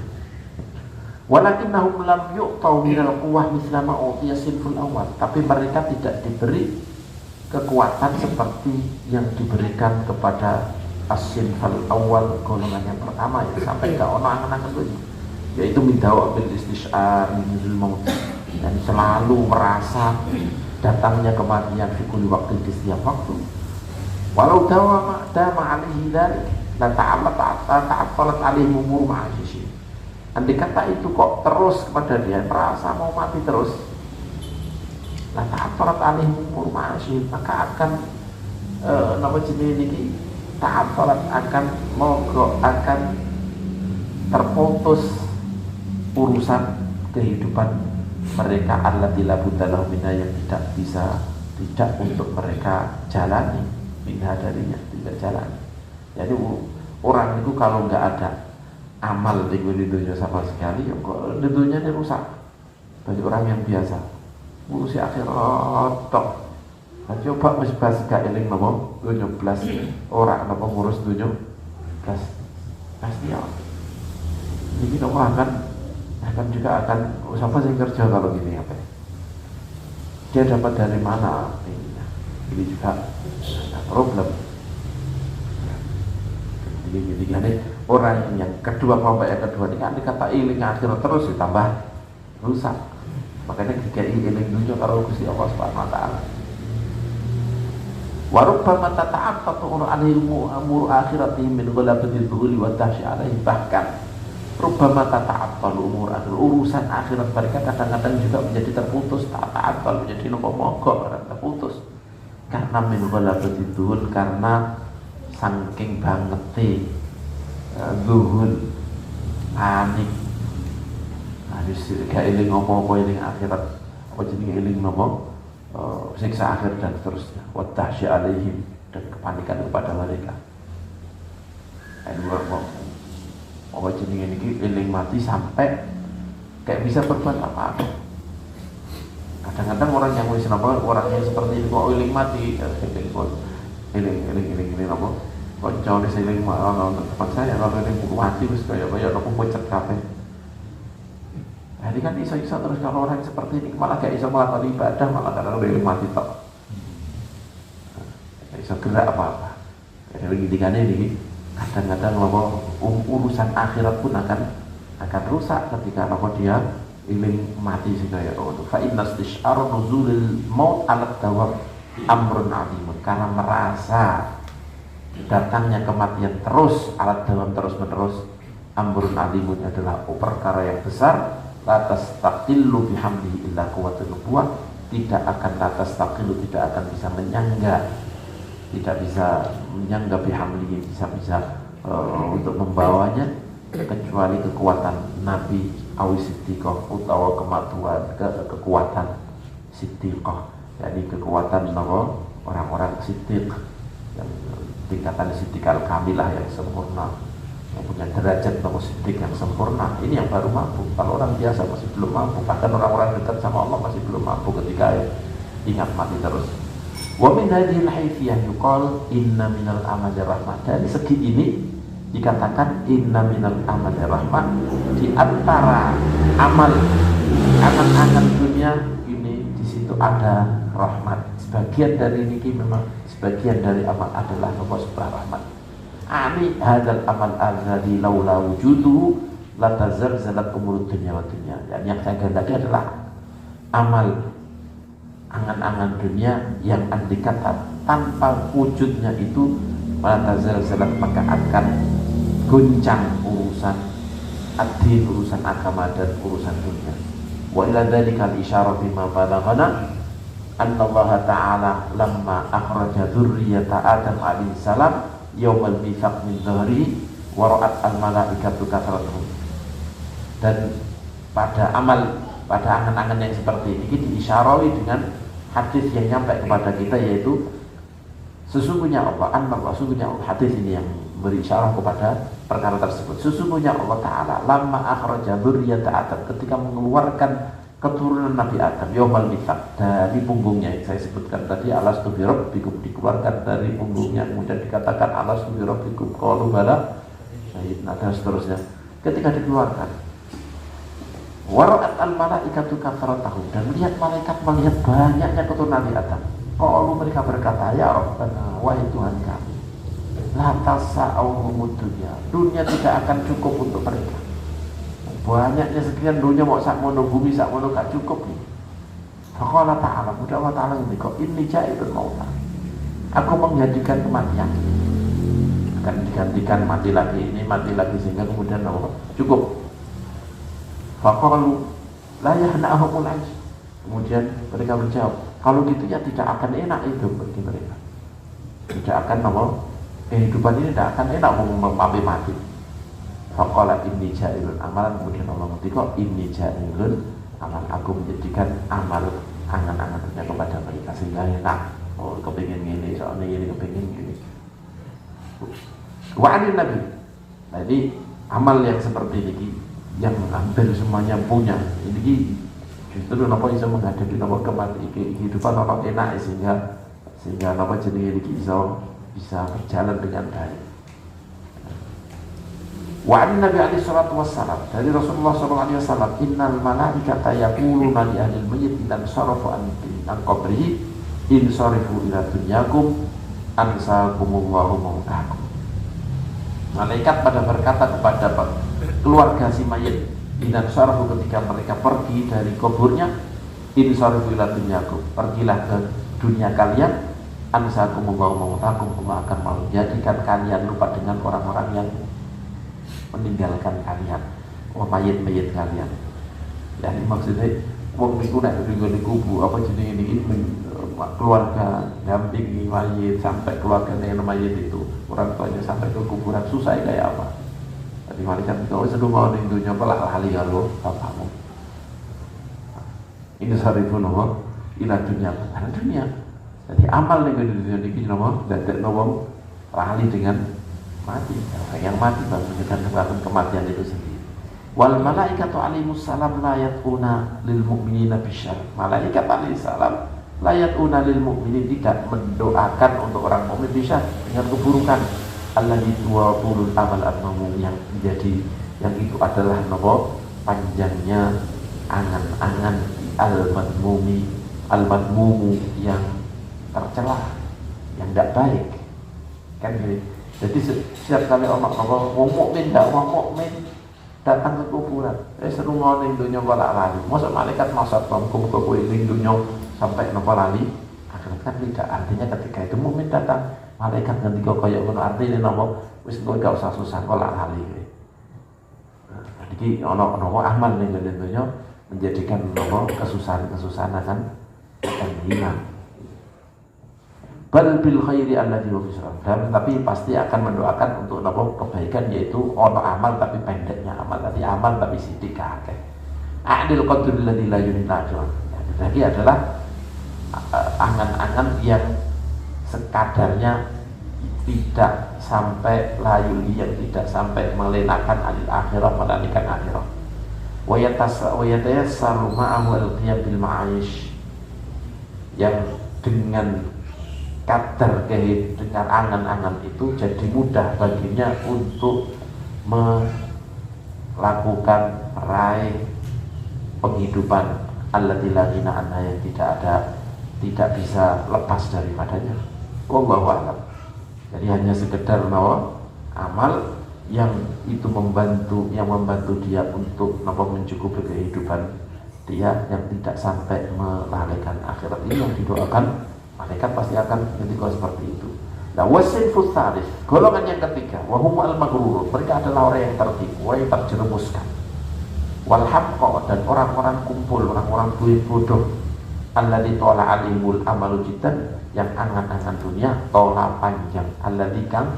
Walakinnahum lam yu'tau minal quwwah misla ma utiya sinful awal, tapi mereka tidak diberi kekuatan seperti yang diberikan kepada as-sinful awal, golongan yang pertama, yang sampai ke angan-angan itu, yaitu mindawa bil istish'ar minul maut, dan selalu merasa datangnya kematian di kulli waktu, di setiap waktu. Walau dama alaihi dzalik la ta'attalat alaihi umur ma'asyihi. Andai kata itu kok terus kepada dia, merasa mau mati terus, la ta'attalat alaihi umur ma'asyihi, maka akan ta'attalat, akan terputus urusan kehidupan mereka, allati la budda lahum minha, yang tidak untuk mereka jalani, minha, darinya, tidak jalani. Jadi orang itu kalau nggak ada amal di dunia sama sekali, ya kok dunia ini rusak. Bagi orang yang biasa ngurusi akhirat tok, coba mesti bahas gak eling nopo dunia belas orang nopo ngurus dunia belas pasti ya. Jadi nopo akan juga akan siapa sih kerja kalau gini apa? Dia dapat dari mana? Ini juga problem. Jadi orang yang kedua, kelompok yang kedua ini kan dikata iling akhirat terus ditambah rusak. Makanya dikai iling dunia kalau Gusti Allah Subhanahu wa taala. Wa rubbama tata'affatu al-ilmu amur akhirati min ghalabatil bughli wa tahsyi alaihi, bahkan rubbama tata'affal umur akhir, urusan akhirat mereka kadang-kadang juga menjadi terputus, tata'affal menjadi mogok, terputus karena min ghalabatil bughli, karena saking bangete zuhul, panik, harus gak eling ngomong apa eling akhirat, apa jenenge eling ngomong siksa akhir dan seterusnya, wa tahsyi alaihim, dan kepanikan kepada mereka. Apa jenenge niki eling mati sampai kayak bisa berbuat apa-apa. Kadang-kadang orang yang wis napa, orang yang seperti itu kok eling mati, eling apa? Kok jauh di sini tempat saya kalau eling buku mati wis kaya napa pucet kabeh. Jadi kan iso-iso terus kalau orang seperti ini malah gak iso melakukan ibadah, malah kadang eling mati tok. Gak iso gerak apa-apa. Jadi gini ini kadang-kadang urusan akhirat pun akan rusak ketika dia iling mati sih kayak fa inna istish'ar nuzulil maut alat dawam amrun azimun, karena merasa datangnya kematian terus, alat dawam terus menerus, amrun azimun, adalah perkara yang besar, la tastaqillu bihamdihi illa quwwatun nubuwah, tidak akan la tastaqillu, tidak akan bisa menyangga, tidak bisa menyangga bihamdihi, bisa untuk membawanya kecuali kekuatan Nabi awis siddiqah utawa kematuan kekuatan siddiqah, yakni kekuatan orang-orang siddiq yang tingkatan siddiq al-kamilah yang sempurna, yang punya derajat siddiq yang sempurna. Ini yang baru mampu. Kalau orang biasa masih belum mampu, bahkan orang-orang dekat sama Allah masih belum mampu ketika ingat mati terus. Wa min hadhil haythiyah yuqal inna minal amali rahmah. Dari segi ini dikatakan inna minal amali rahmah, di antara amal angan-angan dunia ini di situ ada rahmat. Sebagian dari ini memang sebagian dari amal adalah sebuah rahmat. Ani hadzal amal alladzi laula wujudu la tazalzalat umur dunya wa dunya. Yang saya kehendaki adalah amal angan-angan dunia yang andai kata tanpa wujudnya itu la tazalzalat, maka akan goncang urusan ad-din, urusan agama dan urusan dunia. Wa ila dzalikal isyarah bima balaghana anna Allah Ta'ala lamma akhraja dzurriyyata Adam alaihi salam yaumal mitsaq min dhahri wa ra'at al malaikatu kathratuhum. Dan pada angan-angan yang seperti ini diisyarahi dengan hadis yang nyampe kepada kita, yaitu sesungguhnya Allah, sesungguhnya Allah, hadis ini yang beri isyarah kepada perkara tersebut. Sesungguhnya Allah Ta'ala lamma akhraja dzurriyyata Adam, ketika mengeluarkan keturunan Nabi Adam yaumal mitsaq, dari punggungnya yang saya sebutkan tadi, alastu bi rabbikum, dikeluarkan dari punggungnya, kemudian dikatakan alastu bi rabbikum, qalu bala syahidna, dan seterusnya. Ketika dikeluarkan, wara'at al malaikatu kathratahu, dan melihat banyaknya keturunan Nabi Adam. Qalu, mereka berkata, ya Rabbana, wahai Tuhan kami, la tasa'uhumud dunya tidak akan cukup untuk mereka. Banyaknya sekian dunia, mau sakmono bumi sakmono gak cukup nih. Faqala ta'ala, mudah Allah Ta'ala ini kok inni ja'ilun mauta, aku menjadikan kematian, akan digantikan mati lagi sehingga kemudian Allah cukup. Faqalu la yahna'ahumul 'aish, kemudian mereka menjawab, kalau gitu ya tidak akan enak hidup bagi mereka, tidak akan kehidupan ini tidak akan enak sampai mati. Faqala inni ja'ilun amalan, kemudian Allah ngerti inni ja'ilun amal, aku menjadikan amal angan-angannya kepada mereka sehingga enak. Oh, kepingin gini, soalnya ini kepingin gini. Wa'adil Nabi. Jadi amal yang seperti ini yang hampir semuanya punya ini justru napa bisa menghadapi napa kehidupan orang enak, sehingga napa jenenge iki bisa berjalan dengan baik. Wa an Nabi alaihi salatu wassalam, dari Rasulullah sallallahu alaihi wasallam, innal malaikata yaquluna li ahlil mayyit idan sarafu an qabrihi in sarifu ila dunyakum ansakumullahu mautakum. Malaikat pada berkata kepada keluarga si mayit, idan sarafu, ketika mereka pergi dari kuburnya, in sarifu ila dunyakum, pergilah ke dunia kalian, ansakumullahu mautakum, Allah akan menjadikan kalian lupa dengan orang-orang yang meninggalkan kalian, mayit-mayit kalian. Jadi maksudnya wong niku nek di kubur apa jenenge ini keluarga dampingi mayit sampai keluarga dengan mayit itu, orang tuanya sampai ke kuburan, susah kayak apa. Jadi malaikat itu sedang mau ning dunya pelak lali karo bapakmu. Ini sarifun apa? Ila dunia. Jadi amal ning dunia iki napa dadekno wong lali dengan mati. Yang mati bahkan kematian itu sendiri. Wal malaikatu alaihimus salam la yatuna lil mu'minina bisyarr. Malaikat alaihi salam la yatuna lil mu'minin, tidak mendoakan untuk orang mukmin bisyarr, dengan keburukan. Alladzi tuwabul amal al-mamum, yang itu adalah nopo panjangnya angan-angan al-madmumu yang tercela, yang tidak baik. Kan gitu. Jadi setiap kali orang mukmin datang ke kuburan, seru ngoning dunia balak lali. Masa malaikat masak bangku ke kuiling dunia sampai nopo lali? Akhirnya kan tidak. Artinya ketika itu mukmin datang, malaikat nanti kau kayak ngono, artinya nopo wis kowe gak usah susah balak lali. Iki ana amal ning dunya menjadikan kesusahan akan hilang. Bal bil khairi alladhi wa fisran, dan tapi pasti akan mendoakan untuk kebaikan, yaitu ono amal tapi pendeknya amal tapi sidik akeh. Adil qadrul ladzi la yuntajun. Lagi adalah angan-angan yang sekadarnya tidak sampai layuli, yang tidak sampai melenakan alil akhirah, menanikan akhirah. Wa yatayassaru ma'ahu al-qiyam bil ma'aish, yang dengan kadar dengan angan-angan itu jadi mudah baginya untuk melakukan meraih penghidupan allati la ghina anha, yang tidak bisa lepas daripadanya. Wallahu a'lam. Jadi hanya sekedar amal yang itu membantu dia untuk mencukupi kehidupan dia, yang tidak sampai melalaikan akhirat. Ini yang didoakan malaikat pasti akan ketika seperti itu. Nah, wasinfus tsalits, golongan yang ketiga, wahum al-maghrurun, mereka adalah orang yang tertipu, orang yang terjerumuskan. Wal haqqa, dan orang-orang kumpul, orang-orang bodoh. Alladzi tola alimul amalu jiddan, yang angan-angan dunia tola panjang. Alladzi kan,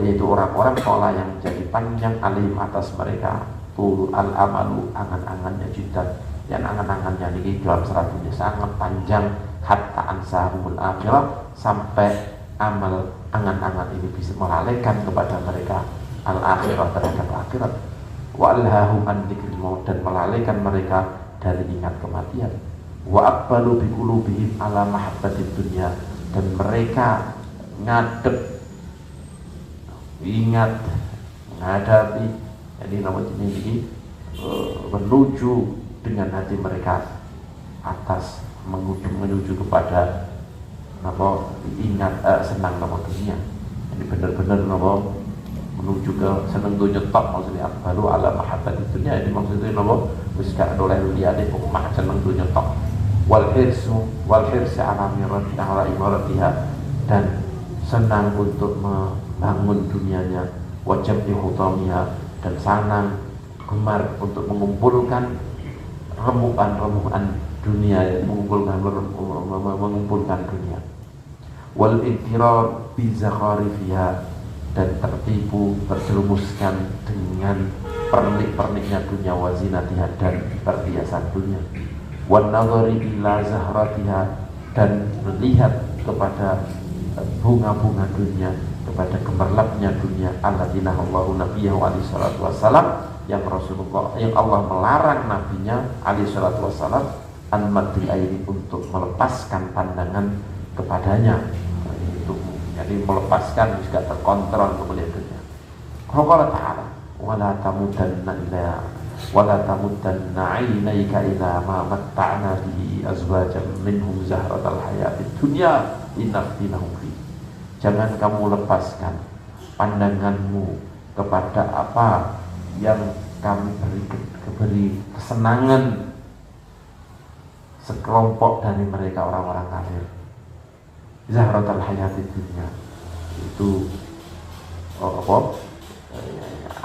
yaitu orang-orang tola yang jadi panjang alim atas mereka. Tul al amalu, angan-angannya jiddan, yang angan-angannya ini dalam serat dunia sangat panjang. Hatta ansahumul akhirah, sampai amal angan-angan ini bisa melalaikan kepada mereka al-akhirah, terhadap akhirat. Wa alhahum an dzikril maut, dan melalaikan mereka dari ingat kematian. Wa aqbalu bi qulubihim ala mahabbatid dunya, dan mereka menghadapi jadi namanya ini menuju dengan hati mereka atas menuju kepada senang dunia. Jadi benar-benar menuju ke senang dunia top, maksudnya baru ala mahabbat dunia. Ini maksudnya wis gak oleh liyane pokok senang dunia top. Wal hirsu ala imaratiha, dan senang untuk membangun dunianya. Wajib dihutamiha, dan senang gemar untuk mengumpulkan remuan dunia, mengumpulkan dunia. Wal intirar bi zakharifiha, dan terjerumuskan dengan pernik-perniknya dunia, wazinatiha, dan perhiasan dunia. Wan nadhari ila zahratiha, dan melihat kepada bunga-bunga dunia, kepada gemerlapnya dunia. Alladziina Allahu nabiyahu alaihi salatu wassalam, yang Allah melarang nabinya alaihi salatu wassalam an-maddil aini, untuk melepaskan pandangan kepadanya. Itu jadi melepaskan, juga terkontrol untuk melihat dunia. Allah Ta'ala, wala tamuddanna 'ainaika ila ma matta'na bihi azwajan minhum zahratal hayatid dunya linaftinahum fi. Jangan kamu lepaskan pandanganmu kepada apa yang kami beri kesenangan sekelompok dari mereka, orang-orang kafir. Zahratul hayatid dunya, itu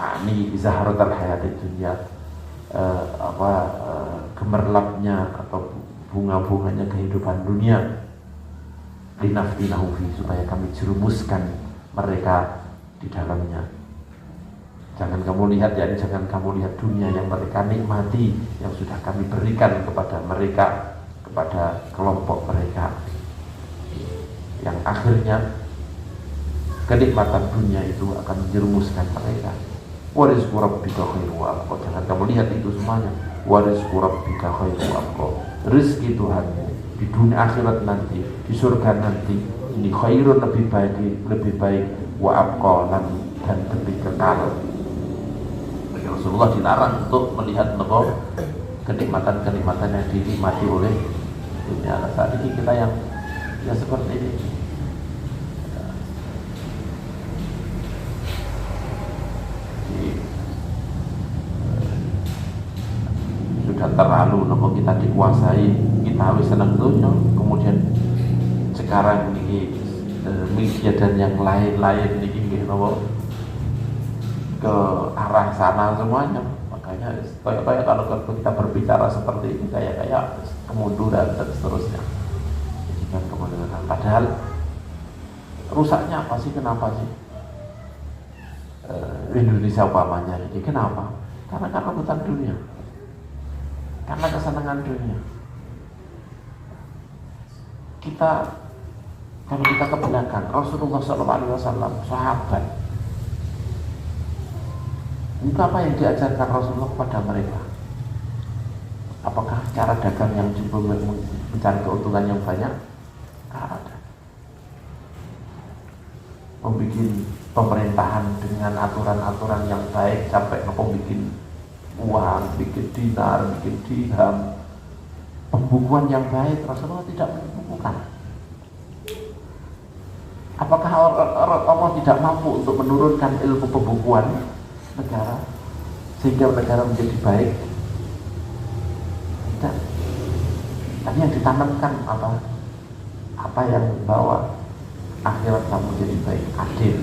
ani zahratul hayatid dunya, gemerlapnya atau bunga-bunganya kehidupan dunia. Linaftinahum fi, supaya kami jerumuskan mereka di dalamnya. Jangan kamu lihat dunia yang mereka nikmati, yang sudah kami berikan kepada mereka, kepada kelompok mereka, yang akhirnya kenikmatan dunia itu akan menjerumuskan mereka. Wa rizqu rabbika khairu wa abqa. Jangan kamu lihat itu semuanya. Wa rizqu rabbika khairu wa abqa. Rezeki Tuhanmu di dunia akhirat nanti, di surga nanti, ini khairun, lebih baik, wa abqa, dan lebih kekal. Rasulullah dilarang untuk melihat kenikmatan-kenikmatan yang dinikmati oleh dunia. Saat ini kita yang seperti ini, sudah terlalu kita dikuasai, kita harus senang dunia. Kemudian sekarang ini media dan yang lain-lain ini ke arah sana semuanya. Maka kayaknya kalau kita berbicara seperti ini kayak kemunduran dan seterusnya. Jadi kan kemunduran. Padahal rusaknya apa sih? Kenapa sih Indonesia umpamanya ini? Kenapa? Karena rebutan dunia, karena kesenangan dunia. Kalau kita ke belakang, Rasulullah SAW, sahabat, itu apa yang diajarkan Rasulullah kepada mereka? Apakah cara dagang yang cukup mencari keuntungan yang banyak? Tidak ada. Membuat pemerintahan dengan aturan-aturan yang baik sampai bikin uang, bikin dinar, bikin dirham, pembukuan yang baik. Rasulullah tidak membukukan. Apakah Allah tidak mampu untuk menurunkan ilmu pembukuan negara sehingga negara menjadi baik? Tidak. Tapi yang ditanamkan apa yang membawa akhirat kamu jadi baik, adil.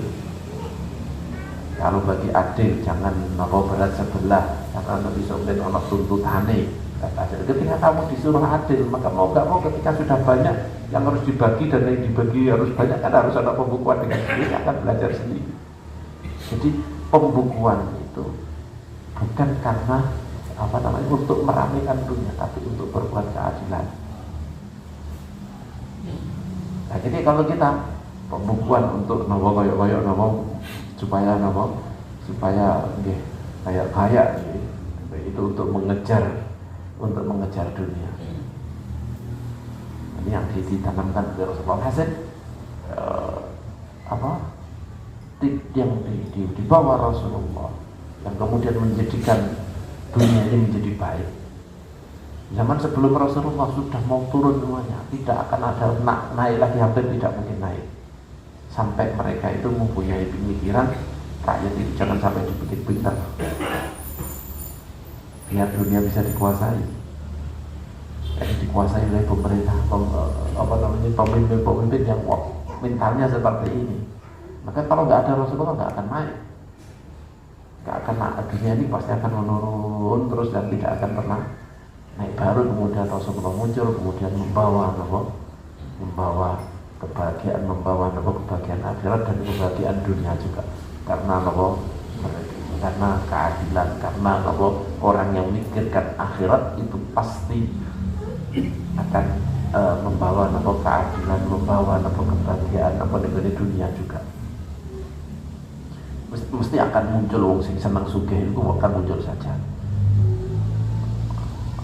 Kalau bagi adil jangan berat sebelah, karena nanti sampai anak tuntutane. Ketika kamu disuruh adil, maka mau gak mau ketika sudah banyak yang harus dibagi dan yang dibagi harus banyak, kan harus ada pembukuan dengan sendiri, akan belajar sendiri. Jadi pembukuan itu bukan karena untuk meramaikan dunia, tapi untuk berbuat keadilan. Nah, jadi kalau kita pembukuan untuk koyok-koyok supaya kayak kaya itu untuk mengejar dunia. Ini yang ditanamkan oleh Rasulullah. Hasil yang dibawa Rasulullah yang kemudian menjadikan dunia ini menjadi baik. Zaman sebelum Rasulullah sudah mau turun semuanya, tidak akan ada naik lagi, hampir tidak mungkin naik. Sampai mereka itu mempunyai pemikiran rakyat itu jangan sampai dibikin pintar, biar dunia bisa dikuasai. Jadi dikuasai oleh pemerintah, pemimpin yang mentalnya seperti ini. Maka kalau nggak ada Rasulullah nggak akan naik, nggak akan naik. Dunia ini pasti akan menurun terus dan tidak akan pernah naik. Baru kemudian Rasulullah muncul, kemudian membawa kebahagiaan, kebahagiaan akhirat dan kebahagiaan dunia juga. Karena keadilan, karena orang yang mikirkan akhirat itu pasti akan membawa keadilan, membawa kebahagiaan di dunia juga. Mesti akan muncul wong sing seneng sugih itu akan muncul saja.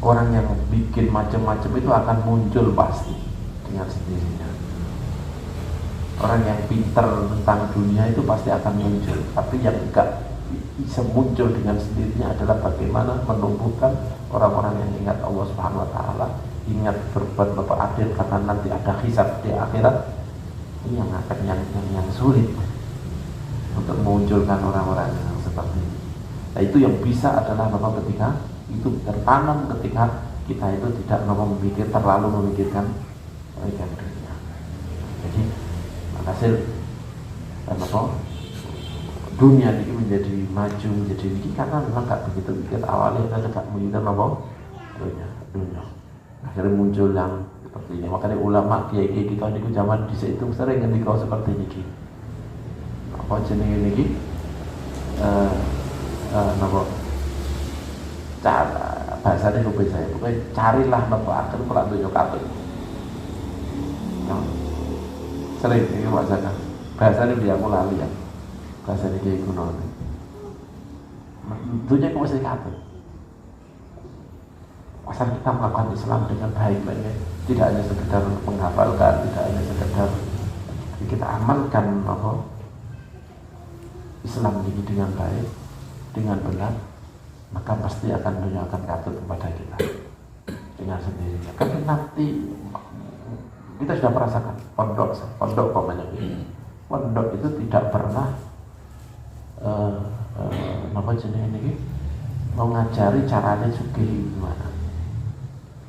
Orang yang bikin macam-macam itu akan muncul pasti dengan sendirinya. Orang yang pintar tentang dunia itu pasti akan muncul. Tapi yang enggak bisa muncul dengan sendirinya adalah bagaimana menumbuhkan orang-orang yang ingat Allah Subhanahu wa taala, ingat berbuat adil karena nanti ada hisab di akhirat. Ini yang akan yang sulit untuk memunculkan orang-orang yang seperti ini. Nah, itu yang bisa adalah ketika itu tertanam, ketika kita itu tidak terlalu memikirkan dunia. Jadi hasil dunia ini menjadi maju, menjadi ini karena memang gak begitu mikir awalnya, kita gak memikirkan dunia. Akhirnya muncul yang seperti ini. Makanya ulama kiai kita ini zaman di situ sering ngendika seperti ini. Apa jenenge niki? Cara bahasanya lupa saya. Pokoknya carilah akhir pelak dunia katut. Sering ini bahasanya. Bahasanya dia aku lali ya. Bahasanya kiai kuno. Dunia aku mesti katut. Asal kita melakukan Islam dengan baik-baiknya, tidak hanya sekedar menghafalkan, tidak hanya sekedar kita amalkan Islam ini dengan baik, dengan benar, maka pasti dunia akan katut kepada kita dengan sendirinya. Karena nanti kita sudah merasakan pondok pokoknya ini. Pondok itu tidak pernah mengajari caranya sugih gimana.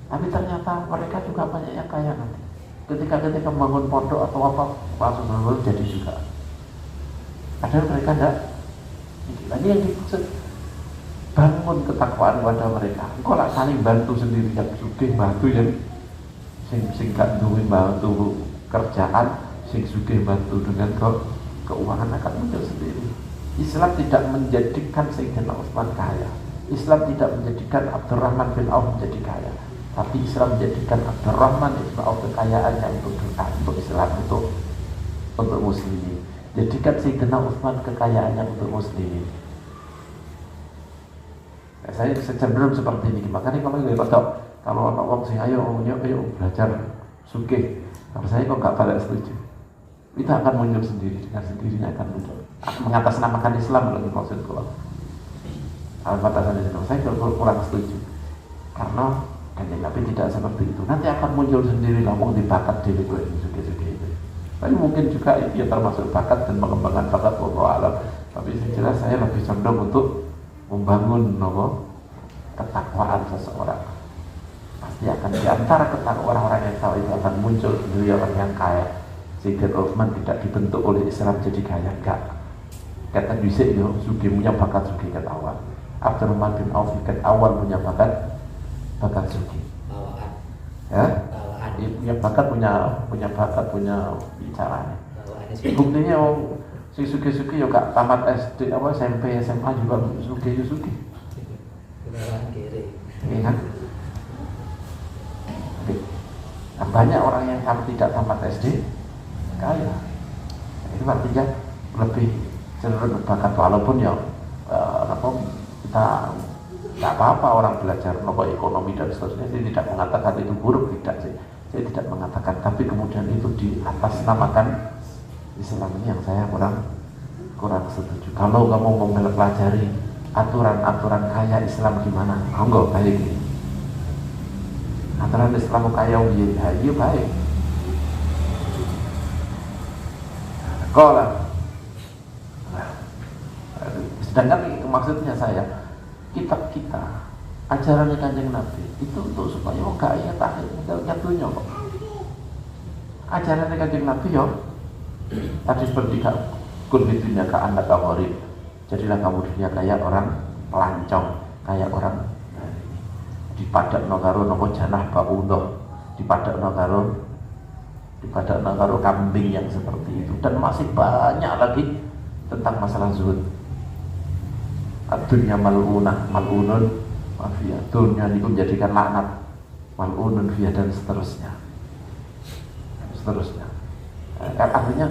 Tapi ternyata mereka juga banyak yang kaya nanti. Ketika membangun pondok atau apa, langsung jadi juga. Padahal mereka tidak. Ini yang dimaksud. bangun ketakwaan pada mereka. Engkau lah saling bantu sendiri, yang sugih bantu yang sing gak duwe bantu kerjaan, sing sugih bantu dengan keuangan akan muncul sendiri. Islam tidak menjadikan Sayyidina Utsman kaya. Islam tidak menjadikan Abdurrahman bin Auf menjadi kaya. Tapi Islam menjadikan Abdurrahman bin Auf kekayaannya untuk doa, untuk Islam, untuk muslimin. Jadikan Sayyidina Utsman kekayaannya untuk muslimin. Nah, saya cenderung seperti ini. Makanya kalau orang sing ayo belajar sugih, kalau saya kok gak balik setuju. Itu akan muncul sendiri, dengan sendirinya akan muncul. Mengatasnamakan Islam lebih maksud kalau batasan Islam, saya kurang setuju. Karena Kanjeng Nabi tidak seperti itu. Nanti akan muncul sendiri langsung dibakat diri gue sugih-sugih itu. Tapi mungkin juga itu ya termasuk bakat dan mengembangkan bakat wallahu alam. Tapi jelas saya lebih condong untuk membangun ketakwaan seseorang. Pasti akan diantara ketakwaan orang yang tahu itu akan muncul sendiri orang yang kaya. Sayyidina Utsman tidak dibentuk oleh Islam jadi kaya, enggak. Kata dhisik yo sugih punya bakat sugih kat awal. Abdurrahman bin Auf kat awal punya bakat sugih. Bawaan. Ya? Bawaan. Punya bakat, punya bakat, punya bicaranya. Buktinya si sugih-sugih yo gak tamat SD SMP SMA juga sugih. Bawaan kiri. Iya kan? Nah, banyak orang yang tidak tamat SD kaya. Itu artinya lebih cenderung berbakat, walaupun ya kita nggak apa-apa orang belajar ekonomi dan seterusnya. Saya tidak mengatakan itu buruk, tidak sih. Saya tidak mengatakan, tapi kemudian itu di atas namakan Islam, ini yang saya kurang setuju. Kalau kamu mau mempelajari aturan-aturan kaya Islam gimana? Enggak baik ini. Aturan Islam kaya iya baik. Kola. Sedangkan maksudnya saya, kitab kita, ajaran Kanjeng Nabi itu untuk supaya orang kaya tak nyatunya kok. Ajaran Kanjeng Nabi yo tadi seperti kun dunia ke anak kamurid. Jadilah kamu dunia kaya orang pelancong, kaya orang dipadak nogaro nopo janah baundo, dipadak nogaro kambing yang seperti itu, dan masih banyak lagi tentang masalah zuhud. Dunia mal'unah, mal'unun mafia, dunia itu menjadikan laknat, mal'unun fiyah, dan seterusnya. Artinya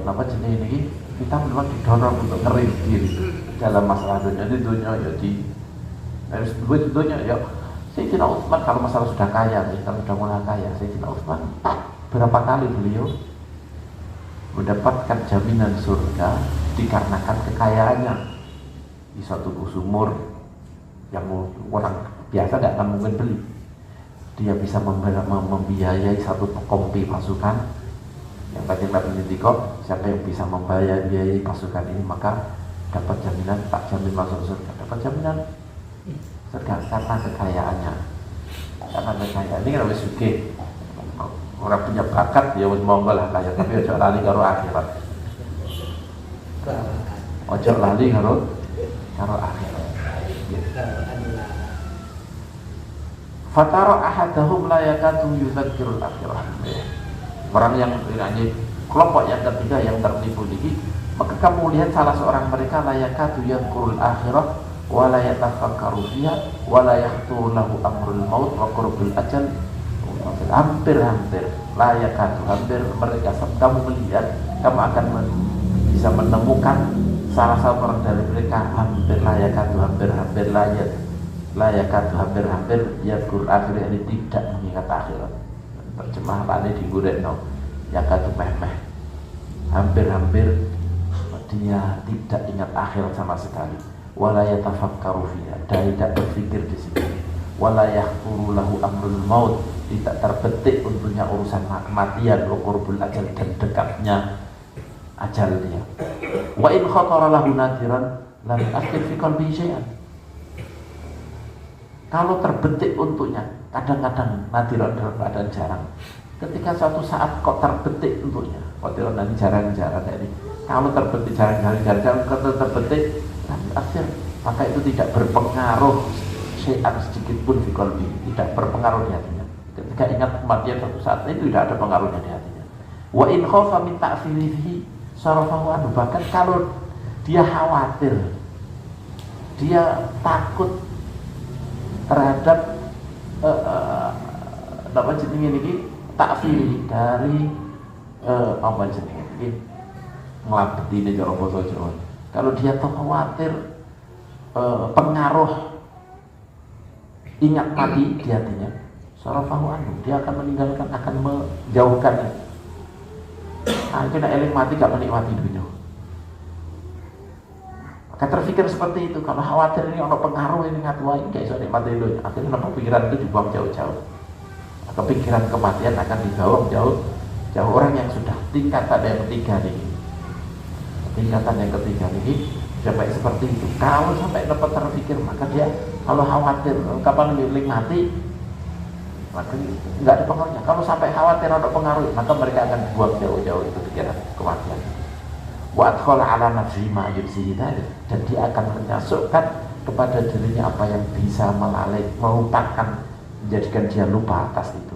apa jenis ini kita memang didorong untuk ngeri diri dalam masalah dunia. Jadi dunia ya harus dunia ya. Sayyidina Utsman kalau masalah sudah kaya, kalau sudah mulai kaya, Sayyidina Utsman berapa kali beliau mendapatkan jaminan surga dikarenakan kekayaannya. Di suatu sumur yang orang biasa tidak akan mungkin beli, dia bisa membiayai satu kompi pasukan. Yang Kanjeng Nabi ngendika, siapa yang bisa membiayai pasukan ini maka dapat jaminan, tak jamin masuk surga, dapat jaminan surga karena kekayaannya. Karena kekayaan ini kalau sugih, orang punya bakat ya wis monggo lah kaya, tapi ojo lali karo akhirat. Ojo lali karo akhirat. Fatara ahadahum la yakadu yudzakirul akhirah. Orang yang kelompok yang ketiga yang tertipu ini, maka kamu lihat salah seorang mereka la yakadu yadhkurul akhirah wa la yatafakkaru fiha wa la yahturu lahu amrul maut wa qurbul ajal. Hampir la yakadu, hampir mereka, kamu melihat, kamu akan bisa menemukan salah satu orang dari mereka hampir la yakadu, hampir yadhkur akhir, ini tidak mengingat akhirat. Terjemahannya di Gurekno yakadu meh-meh, hampir dia tidak ingat akhirat sama sekali. Wala yatafakkaru fiha, dia tidak berpikir di sini. Wala yahturu lahu amrul maut, tidak terbetik untuknya urusan kematian, wa qurbul ajal, dan dekatnya ajal dia. Wa in khatara lahu nadiran lam akhir fi qalbihi syai'an. Kalau terbetik untuknya, kadang-kadang nadiran dalam keadaan jarang. Ketika suatu saat kok terbetik untuknya, kok nanti jarang-jarang ini. Kalau terbetik jarang-jarang, kalau terbetik Tapi akhir maka itu tidak berpengaruh sedikit pun di qalbi, tidak berpengaruh di hatinya. Ketika ingat kematian suatu saat itu tidak ada pengaruhnya di hatinya. Wa in khafa min ta'firihi sarafahu anhu, bahkan kalau dia khawatir, dia takut terhadap apa jenenge niki takfiri dari apa jenenge niki nglabetine cara basa Jawa. Kalau dia tuh khawatir pengaruh ingat mati di hatinya, sarafahu anhu, dia akan meninggalkan, akan menjauhkannya. Nah, itu nak eling mati gak menikmati dunia. Maka terfikir seperti itu, kalau khawatir ini ada pengaruh ini ngatuai, gak bisa nikmati dunia. Akhirnya pikiran itu dibuang jauh-jauh. Kepikiran kematian akan dibawa jauh. Orang yang sudah tingkatan yang ketiga nih, sampai seperti itu. Kalau sampai dapat terfikir, maka dia kalau khawatir kapan eling mati, maka nggak ada pengaruhnya. Kalau sampai khawatir ada pengaruh, maka mereka akan buang jauh-jauh itu pikiran kematian. Wa adkhala ala nafsihi ma yubsihi dan dia akan menyasukkan kepada dirinya apa yang bisa melupakan, menjadikan dia lupa atas itu.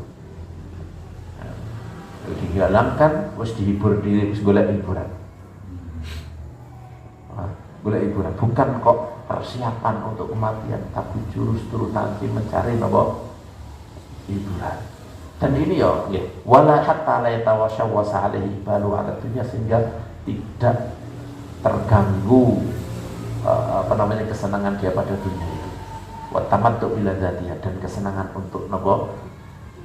Dihilangkan, terus dihibur diri, terus golek hiburan. Golek hiburan, bukan kok persiapan untuk kematian, tapi jurus turun tangan mencari hiburan. Dan ini ya, wala hatta la yatawashawwasa alaihi balu ala dunya, sehingga tidak terganggu kesenangan dia pada dunia itu. Wa tamattu bila dzatiha, dan kesenangan untuk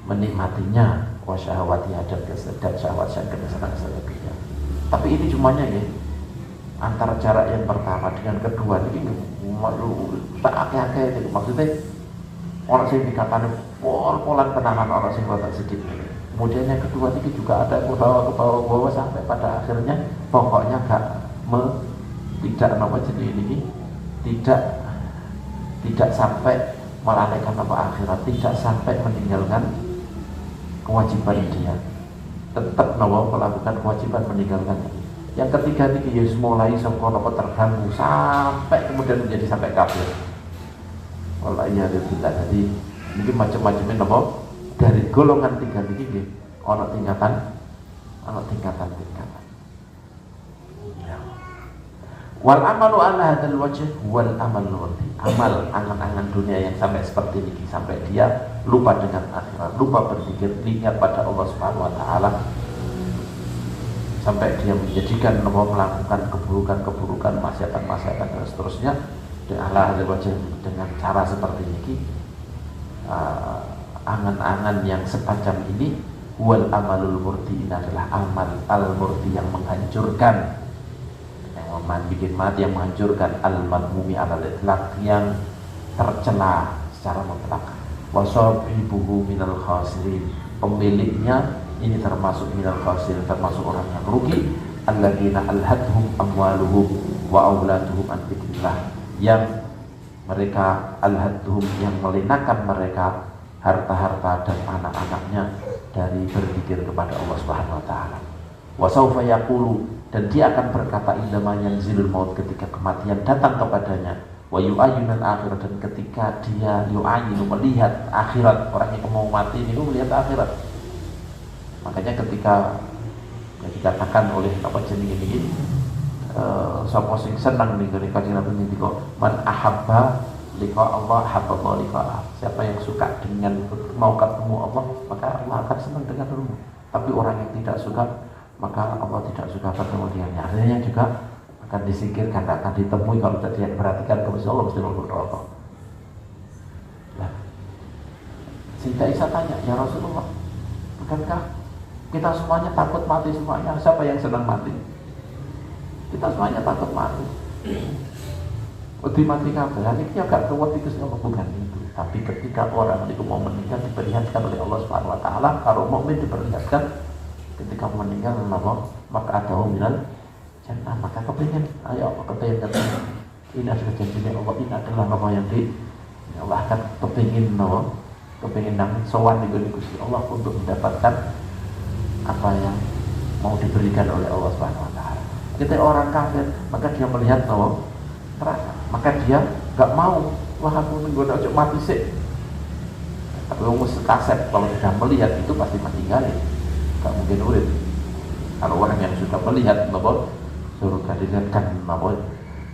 menikmatinya, wa syahwatiha, dan syahwat dan kesenangan selebihnya. Tapi ini cumanya antara jarak yang pertama dengan kedua ini tak akeh-akeh ini. Maksudnya orang sing dikatakan pol-polan penangan, orang sing rada sedikit. Kemudian yang kedua ini juga ada ke bawah sampai pada akhirnya pokoknya tidak sampai melalaikan akhirat, tidak sampai meninggalkan kewajiban dia, tetap melakukan kewajiban meninggalkan ini. Yang ketiga ini mulai sangka terganggu sampai kemudian menjadi sampai kafir. Wallahi tidak. Jadi ini macam-macamnya dari golongan tiga ini ono tingkatan. Ya. Wal amalu ala hadzal wajh wal amal murdi. Amal angan-angan dunia yang sampai seperti ini, sampai dia lupa dengan akhirat, lupa berpikir, ingat pada Allah Subhanahu wa taala, sampai dia menjadikan melakukan keburukan, maksiatan dan seterusnya dengan cara seperti ini. Angan-angan yang semacam ini wal amalul murdi, ini adalah amal al-murdi yang menghancurkan, yang bikin mati, yang menghancurkan, al-madmumi al-itlaq, yang tercela secara mutlak. Wasabibuhu minal khasirin, pemiliknya ini termasuk minal khasirin, termasuk orang yang rugi. Alladzina alhadhum amwaluhum wa auladuhum an dzikrillah, yang mereka alhadhum, yang melinakan mereka harta-harta dan anak-anaknya dari berzikir kepada Allah Subhanahu wa taala. Wa saufa yaqulu, dan dia akan berkata indama yanzilul maut, ketika kematian datang kepadanya, wa yu'ayyinul akhirat, dan ketika dia yu'ayyinu, melihat akhirat, orang yang mau mati ini melihat akhirat. Makanya ketika dikatakan oleh apa jenenge ini, sapa sing senang ning ngene Kanjeng Nabi ngendika, man ahabba liqa Allah habba liqa. Siapa yang suka dengan mau ketemu Allah, maka Allah akan senang dengan dirimu. Tapi orang yang tidak suka, maka Allah tidak suka bertemu dengannya. Akhirnya juga akan disingkirkan, akan ditemui. Kalau tidak diperhatikan kepada Allah, mesti masuk neraka. Nah, sehingga Isa tanya, ya Rasulullah, bukankah kita semuanya takut mati semuanya? Siapa yang senang mati? Kita semuanya takut mati. Wedi mati kabeh. Ini agak kuat itu semua, bukan itu. Tapi ketika orang itu mau meninggal, diperlihatkan oleh Allah Subhanahu wa taala. Kalau mukmin diperlihatkan ketika meninggal, maka ada minal jannah, maka kepingin, ayo kepingin ini adalah janjinya Allah, ini adalah apa yang Allah akan kepingin nang sowan di Gusti Allah untuk mendapatkan apa yang mau diberikan oleh Allah Subhanahu wa taala. Ketika orang kafir, maka dia melihat neraka. Maka dia nggak mau, wah aku nunggu ojo mati sih. Tapi orang kasep kalau sudah melihat itu pasti meninggalin, nggak mungkin urip. Kalau orang yang sudah melihat bahwa surga dilihatkan bahwa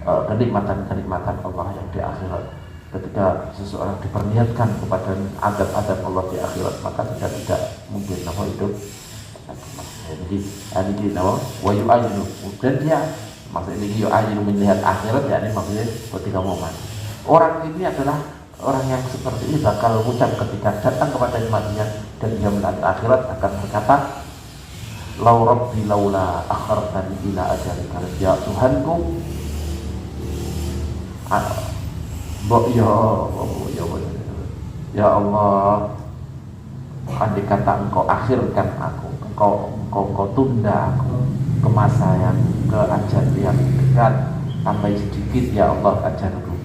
kenikmatan-kenikmatan Allah yang di akhirat, ketika seseorang diperlihatkan kepada adab-adab Allah di akhirat, maka sudah tidak mungkin bahwa hidup. Jadi ini nama wayu ayinu, dan dia maksud ini ayinu melihat akhirat, ya ini maksudnya ketika mau mati. Orang ini adalah orang yang seperti ini bakal ucap ketika datang kepada matinya dan dia melihat akhirat akan berkata, lau rabbi laula akhartani ila ajalin qarib, ya Tuhanku, ya Allah, andai kata engkau akhirkan aku, engkau tunda aku ke masa yang ke ajal yang dekat, tambah sedikit ya Allah ajalku.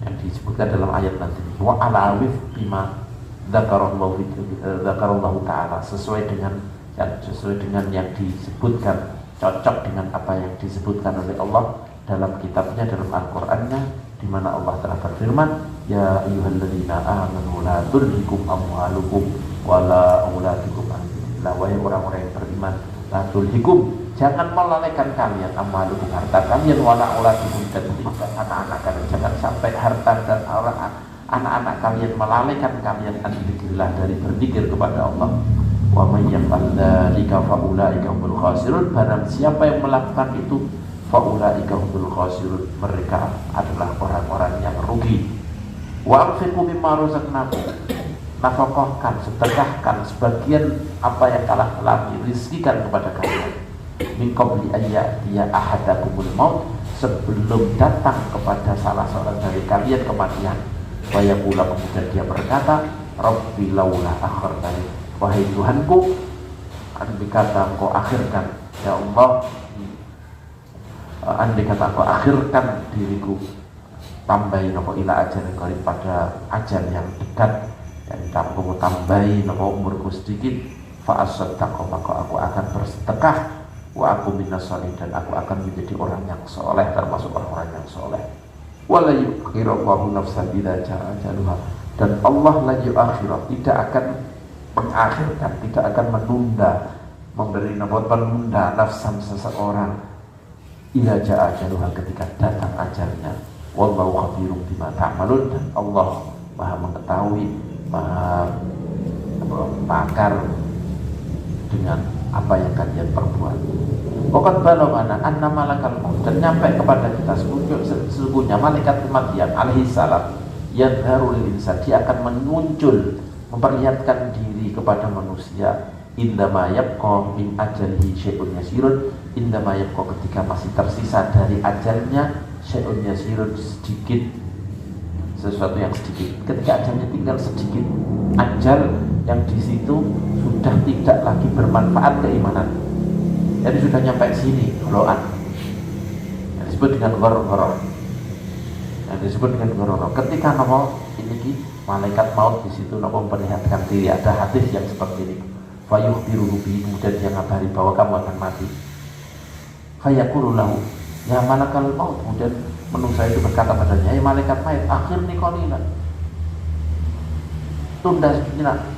Yang disebutkan dalam ayat nanti, wa ala wif bima dzakarallahu ta'ala, sesuai dengan yang disebutkan, cocok dengan apa yang disebutkan oleh Allah dalam kitabnya, dalam Al-Qur'annya, di mana Allah telah berfirman, ya ayyuhalladzina amanu la tulhikum amwalukum wala auladukum an dzikrillah, wahai orang-orang yang beriman, la tulhikum, jangan melalaikan kalian amwalukum, harta kalian, wala auladukum, dan anak-anak kalian, jangan sampai harta dan anak-anak kalian melalaikan kalian an dzikrillah, dari berzikir kepada Allah. Wa may yaf'al dzalika fa ulaika humul khasirun, barang siapa yang melakukan itu fa ulaika humul khasirun, mereka adalah orang-orang yang rugi. Wa anfiqu mimma razaqnakum, nafkahkan, sedekahkan sebagian apa yang telah dirizkikan kepada kalian, min qabli ayyatiya ahadakumul maut, sebelum datang kepada salah seorang dari kalian kematian. Wa yaqula, kemudian dia berkata, rabbi laula akhartani, wahai Tuhanku, andai kata engkau akhirkan, ya Allah, andai kata engkau akhirkan diriku, tambahi nopo ila ajal yang qarib, pada ajal yang dekat, dan kamu tambahi nopo umurku sedikit, fa asaddaqo, maka aku akan bersedekah, wa aku minas sholihin, dan aku akan menjadi orang yang soleh, termasuk orang-orang yang soleh. Wala yu'akhirullahu nafsan idza jaa ajaluha, dan Allah la yu'akhirah, tidak akan mengakhirkan, tidak akan menunda, memberi nomor penunda nafsan seseorang, idza jaa ajaluha, ketika datang ajalnya. Wallahu khabirum bima ta'malun, dan Allah Maha mengetahui, Maha pakar dengan apa yang kalian perbuat. Waqad balagana anna malakal maut, dan nyampe kepada kita sesungguhnya malaikat kematian alaihi salam, yadharu lil insan, dia akan muncul, memperlihatkan diri kepada manusia, indama yabqa min ajalihi syai'un yasirun, indama yabqa, ketika masih tersisa dari ajalnya, syai'un yasirun, sedikit, sesuatu yang sedikit, ketika ajalnya tinggal sedikit, ajal yang di situ sudah tidak lagi bermanfaat keimanan, jadi sudah nyampe sini loan, yang disebut dengan ghoror, ketika nopo ini malaikat maut di situ nopo memperlihatkan diri, ada hadis yang seperti ini, fayukhbiruhu bihi, kemudian dia ngabari bahwa kamu akan mati, fayaqulu lahu ya malakal maut, kemudian manusia itu berkata padanya, ya malaikat maut, akhirni qalila, tunda sejenak,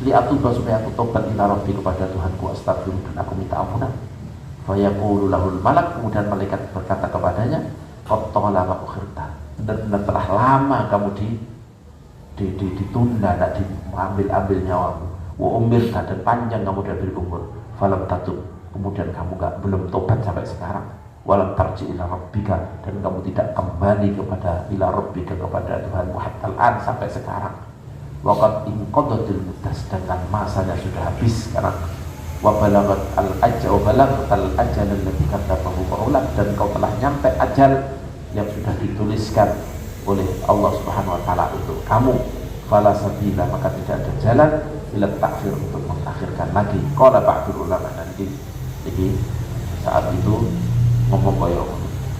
li'atuba, supaya aku tobat ila rabbi, kepada Tuhanku, astagfir, dan aku minta ampunan. Fayaqulu lahul malak, kemudian malaikat berkata kepadanya, qad tala ma ukhirta, benar-benar telah lama kamu ditunda, tidak diambil nyawamu, wa umirta, dan panjang kamu diberi umur, falam tatub, kemudian kamu belum tobat sampai sekarang, walam tarji ila rabbika, dan kamu tidak kembali kepada ila rabbika, kepada Tuhanmu, hatta al-an, sampai sekarang. Waqad inqadatil muddah, sedangkan masanya sudah habis sekarang. Wa balagat al-ajal alladzi katabahu fa'ulak, dan kau telah nyampe ajal yang sudah dituliskan oleh Allah Subhanahu wa taala untuk kamu. Fala sabila, maka tidak ada jalan ila takhir, untuk mengakhirkan lagi. Qala ba'dul ulama, nanti jadi saat itu ngomong koyo.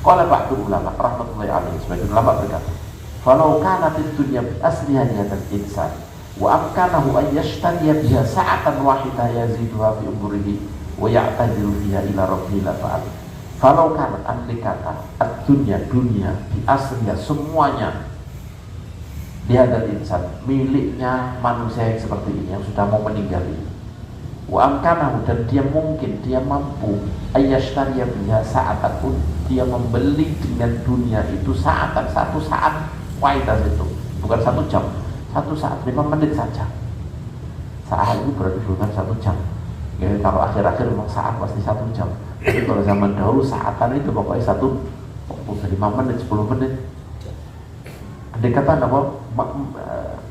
Qala ba'dul ulama rahmatullahi alaihi, sebagian ulama berkata, falau kanat dunya bi asliha niyatal insan wa amkanahu an yashtariya biha sa'atan wahidah yaziduha fi umrihi wa ya'tadiru fiha ila rabbil fa'al. Falau kan andai kata dunia di aslinya semuanya dihadal insan miliknya manusia yang seperti ini yang sudah mau meninggal ini, wa amkanahu, dan dia mungkin dia mampu ayyashtariya biha sa'atan pun, dia membeli dengan dunia itu sa'atan, satu saat waitas itu bukan 1 jam, 1 saat 5 menit saja. Saat itu berarti bukan 1 jam ya, kalau akhir-akhir memang saat pasti 1 jam, tapi kalau zaman dahulu saatan itu pokoknya 5 menit 10 menit. Andai kata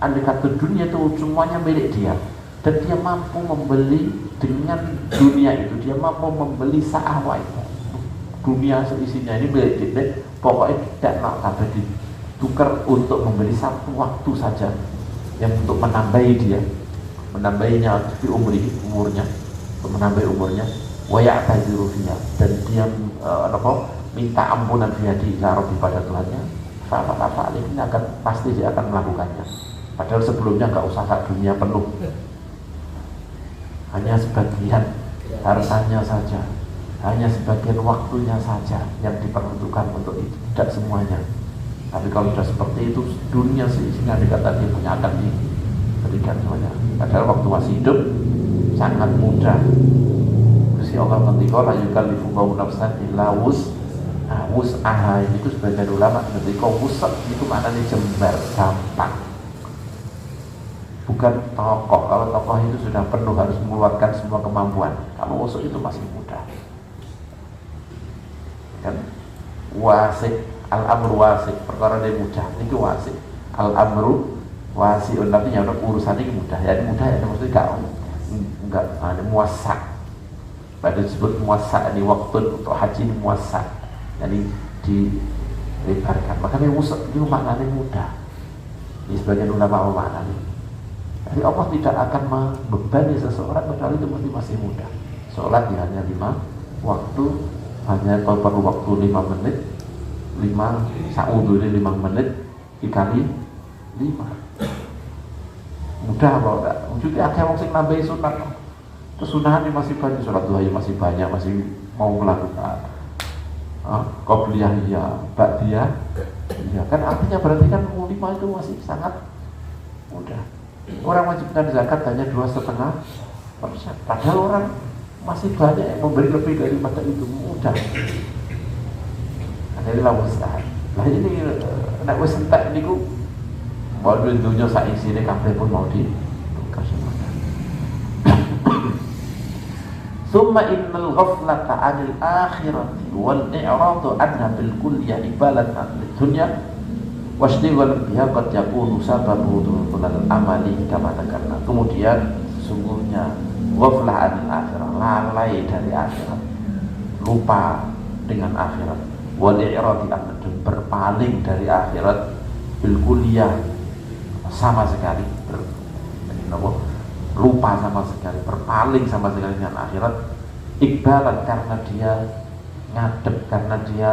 andai kata dunia itu semuanya milik dia dan dia mampu membeli dengan dunia itu, dia mampu membeli sa'ah itu, dunia seisinya ini milik dia, pokoknya tidak nak sampai ditukar untuk membeli 1 waktu saja yang untuk menambahinya di umurnya, untuk menambah umurnya, wa ya'tadiru fiha, dan dia minta ampunan fiha ila rabbi, pada Tuhannya, fa'al ini akan pasti dia akan melakukannya. Padahal sebelumnya nggak usah dunia penuh, hanya sebagian hartanya saja, hanya sebagian waktunya saja yang diperuntukkan untuk itu, tidak semuanya. Tapi kalau sudah seperti itu, dunia seisinya dikatakan dia punya akan diberikan semuanya. Padahal waktu masih hidup sangat mudah. Gusti Allah ketika la yukallifu Allahu nafsan illa wus'aha, itu sebagian ulama ketika wus'at itu maknanya jembar, gampang, bukan tokoh. Kalau tokoh itu sudah penuh, harus mengeluarkan semua kemampuan. Kalau wus'at itu masih mudah kan. Wasik, al-amru wasik, perkara dia mudah, itu wasik. Al-amru wasi'un, tapi yang urusan ini mudah ya, mudah ya, maksudnya enggak ada muasak. Pada disebut muasak, ini waktu untuk haji ini muasak, jadi dilebarkan. Makanya wusat itu maknanya mudah. Ini sebagian ulama memaknani. Jadi Allah tidak akan membebani seseorang kecuali itu masih mudah. Sholat hanya 5 waktu, hanya kalau perlu waktu 5 menit, 5 sa'udhu ini 5 menit dikali 5. Mudah apa enggak? Jadi akhirnya orang yang nambahi sunat, kesunahan ini masih banyak, sholat duha masih banyak, masih mau melakukan qobliyah ya, ba'diyah ya, kan artinya berarti kan 5 itu masih sangat mudah. Orang wajibkan zakat hanya 2,5%, padahal orang masih banyak yang memberi lebih daripada itu, mudah. Nah, inilah mustahil. Nah ini nek wis entek niku mau dunya sak isine kabeh pun mau ditukar semuanya. Summa innal ghaflata 'anil akhirati wal i'radu anha bil kulliyah ibalatan lidunya wasdighal biha qad yakunu sababu dhulal amali kama takarna. Kemudian sesungguhnya ghaflah 'anil akhirah, lalai dari akhirat, lupa dengan akhirat, wal i'radi anha, dan berpaling dari akhirat, bil kulliyah, sama sekali lupa sama sekali, berpaling sama sekali dengan akhirat, ikbalan karena dia ngadep, karena dia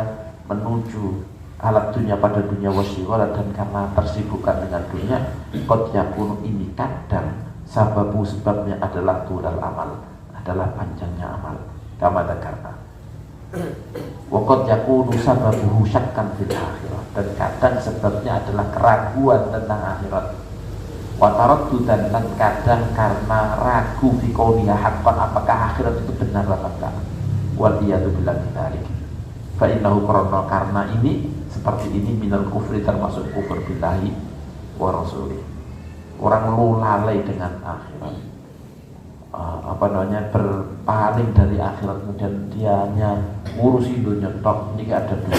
menuju alat dunia pada dunia wasiwala, dan karena tersibukkan dengan dunia. Qad yakunu, ini kadang sebabnya adalah tulal amal, adalah panjangnya amal, kama karena wa qad yakunu sababuhu syakkan fil akhirah, dan kadang sebabnya adalah keraguan tentang akhirat. Wataraddudan, dan kadang karena ragu fi qawliha haqqan, apakah akhirat itu benar atau enggak. Wal iyadu billahi dzalik. Fa innahu karena ini seperti ini minal kufri, termasuk kufur billahi wa rasulih. Orang lalai dengan akhirat, berpaling dari akhirat, kemudian dia hanya ngurusi dunia tok. Ini ada dua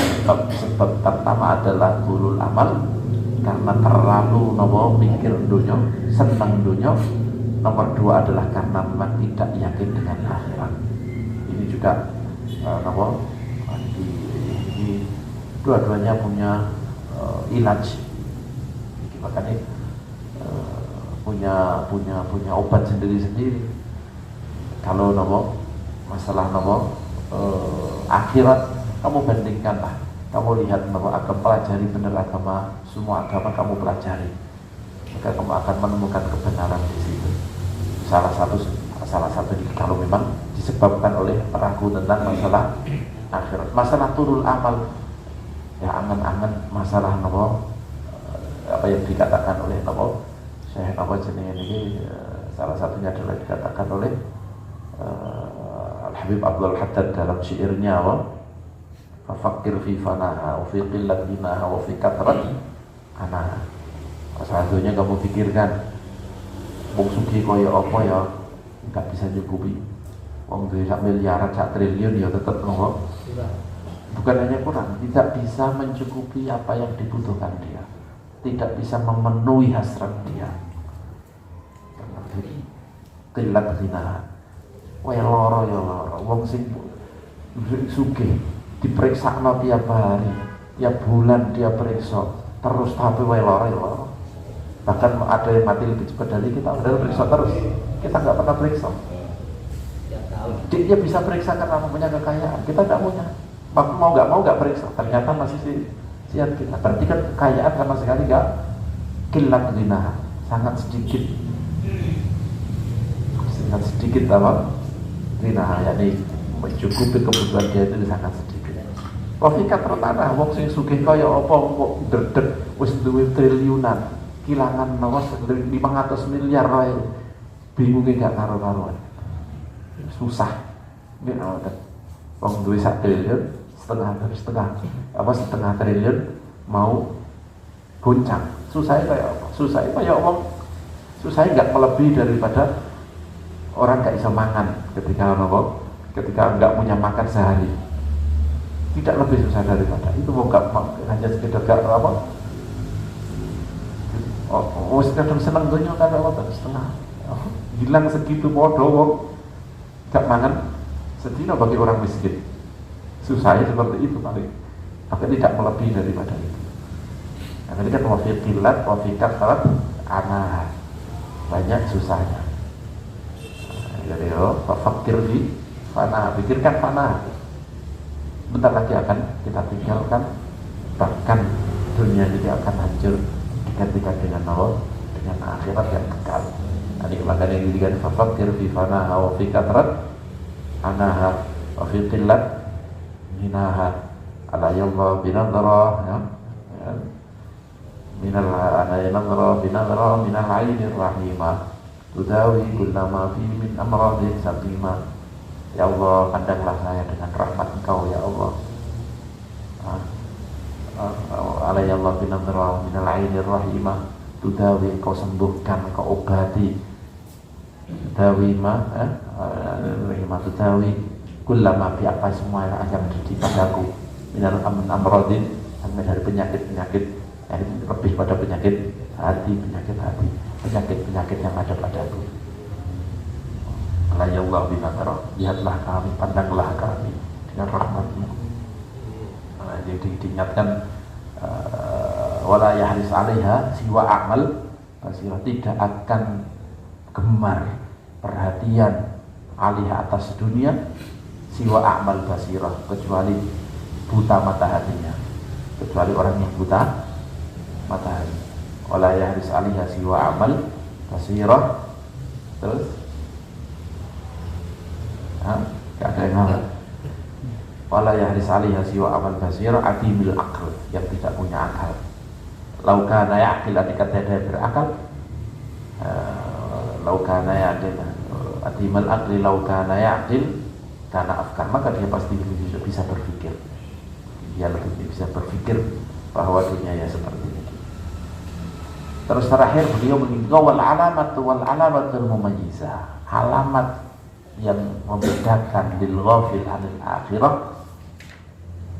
sebab. Pertama adalah tulul amal, karena terlalu mikir dunia, senang dunia. Nomor 2 adalah karena memang tidak yakin dengan akhirat. Ini juga ini dua-duanya punya ilaj, makanya punya obat sendiri-sendiri. Kalau masalah akhirat, kamu bandingkanlah. Kamu lihat bahwa akan pelajari benar agama, semua agama kamu pelajari, maka kamu akan menemukan kebenaran di situ. Salah salah satu kalau memang disebabkan oleh ragu tentang masalah akhirat. Masalah turul amal, ya angan-angan masalah apa yang dikatakan oleh Syekh jenenge ini, salah satunya adalah dikatakan oleh Al-Habib Abdul Haddad dalam syairnya fafakir fi fanaha wa fi qillat dinaha wa fi katrat anaha. Satunya kamu pikirkan wong sugih kaya apa ya enggak bisa nyukupi. Wong duwe sak miliaran, sak triliun ya tetap bukan hanya kurang, tidak bisa mencukupi apa yang dibutuhkan dia, tidak bisa memenuhi hasrat dia. Qillat dinaha. Wah loro ya loro. Wong sing sugih diperiksa tiap hari, tiap bulan dia periksa terus, tapi wae loro ya loro. Bahkan ada yang mati lebih cepat dari kita, padahal periksa terus, kita nggak pernah periksa. Dia bisa periksa karena punya kekayaan, kita nggak punya. Mau nggak periksa, ternyata masih siap kita. Berarti kan kekayaan sama sekali nggak. Qillat dinaha, sangat sedikit apa? Dinaha, yakni mencukupi kebutuhan dia itu sangat sedikit. Wafikat tanah, wong sing sugih kaya apa kok dredeg wis duwe triliunan, kilangan 500 miliar wae. Bingunge gak karo-karuan. Susah. Nek ngoten. Wong duwe 1 triliun, setengah triliun mau goncang. Susahnya kayak apa? Susahnya kayak wong susahnya enggak melebihi daripada orang gak bisa makan ketika enggak punya makan sehari. Tidak lebih susah daripada itu. Mau gak hanya sekedar gak apa? Sekedar seneng dunia kan apa setengah. Hilang segitu podo wong gak mangan sedina bagi orang miskin. Susahnya seperti itu paling. Maka tidak melebihi daripada itu. Nah, ini kan wafiqilat, wafikat salat ana banyak susahnya. Jadi fakir di fana, pikirkan fana. Bentar lagi akan kita tinggalkan, bahkan dunia ini akan hancur digantikan dengan Allah, dengan akhirat yang kekal. Ini makanya yang dikatakan fafakir fi fanaha wa fi katrat anaha wa fi qillat minaha ala yallah binadra ya minal anayyanadra binadra minal ainir rahimah tudawi kullama fi min amradin saqima. Ya Allah, pandanglah saya dengan rahmat Engkau ya Allah. Alayallah binadra minal ainir rahimah tudawi, Engkau sembuhkan, Engkau obati. Tudawi rahimah tudawi kullama fi, apa semua yang terjadi padaku minal amradin, dari penyakit-penyakit yang lebih pada penyakit hati yang ada padaku. Ya Allah binadra, lihatlah kami, pandanglah kami dengan rahmat-Mu. Jadi diingatkan wala yahris 'alaiha siwa amal basirah, tidak akan gemar perhatian alaiha atas dunia siwa amal basirah, kecuali buta mata hatinya, kecuali orang yang buta mata hati. Wala yahris 'alaiha siwa amal basirah. Terus gak ada yang ngalah. Wala yahris 'alaiha siwa amal basirah atimil aql, yang tidak punya akal. Laukana ya'qil, dikata dia berakal. Laukana ya'qil atimil aqli, laukana ya'qil karena afkar, maka dia pasti bisa berpikir. Dia lebih bisa berpikir bahwa dunia ya seperti ini. Terus terakhir beliau mengingatkan wal alamatul mumayyizah, alamat yang membedakan lil ghafil anil akhirah,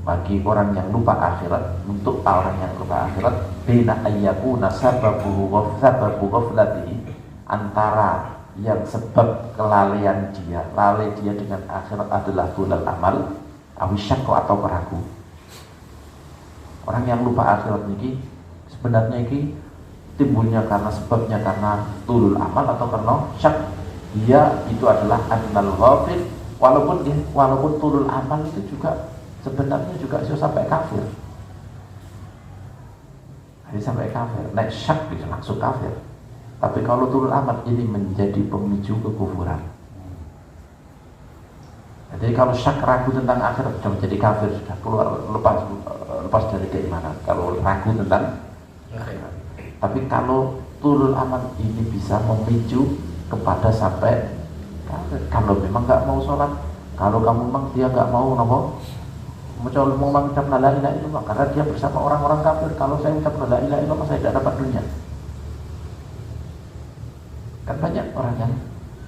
bagi orang yang lupa akhirat, untuk orang yang lupa akhirat, bina ayyakuna sababu ghaflatihi, antara yang sebab kelalaian dia, lalai dia dengan akhirat adalah tulal amal awisyakko, atau peragu. Orang yang lupa akhirat ini sebenarnya ini timbulnya karena sebabnya karena tulul amal atau karena syak. Dia itu adalah annal ghafil, walaupun tulul amal itu juga sebenarnya juga bisa sampai kafir. Jadi sampai kafir, naik syak bisa langsung kafir. Tapi kalau tulul amal ini menjadi pemicu kekufuran. Jadi kalau syak ragu tentang akhirat sudah menjadi kafir, sudah keluar lepas dari keimanan. Kalau ragu tentang akhirat. Tapi kalau tulul amal ini bisa memicu kepada sampai kafir. Kalau memang nggak mau sholat, kalau kamu memang dia nggak mau mengucapkan la ilaha illallah karena dia bersama orang-orang kafir. Kalau saya ucapkan la ilaha illallah saya tidak dapat dunia. Kan banyak orang yang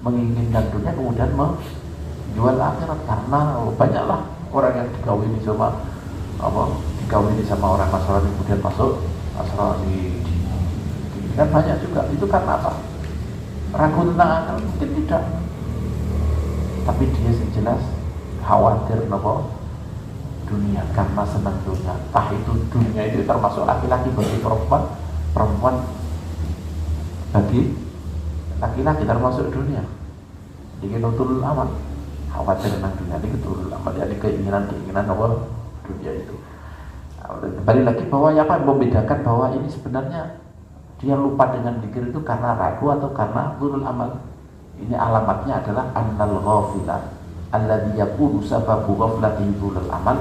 menginginkan dunia kemudian menjual akhirat karena banyaklah orang yang dikawini sama orang Nasrani kemudian masuk Nasrani. Kan banyak juga. Itu karena apa? Ragu tentang akhirat? Mungkin tidak. Tapi dia jelas khawatir dunia karena senang dunia. Entah itu dunia itu termasuk laki-laki bagi perempuan, perempuan bagi laki-laki termasuk dunia. Ini tulul amal, khawatir tentang dunia. Ini tulul amal, jadi keinginan dunia itu. Kembali lagi bahwa apa yang membedakan bahwa ini sebenarnya dia lupa dengan zikir itu karena ragu atau karena tulul amal. Ini alamatnya adalah annal ghafila alladzi yakunu sababu ghaflatihi tulul amal.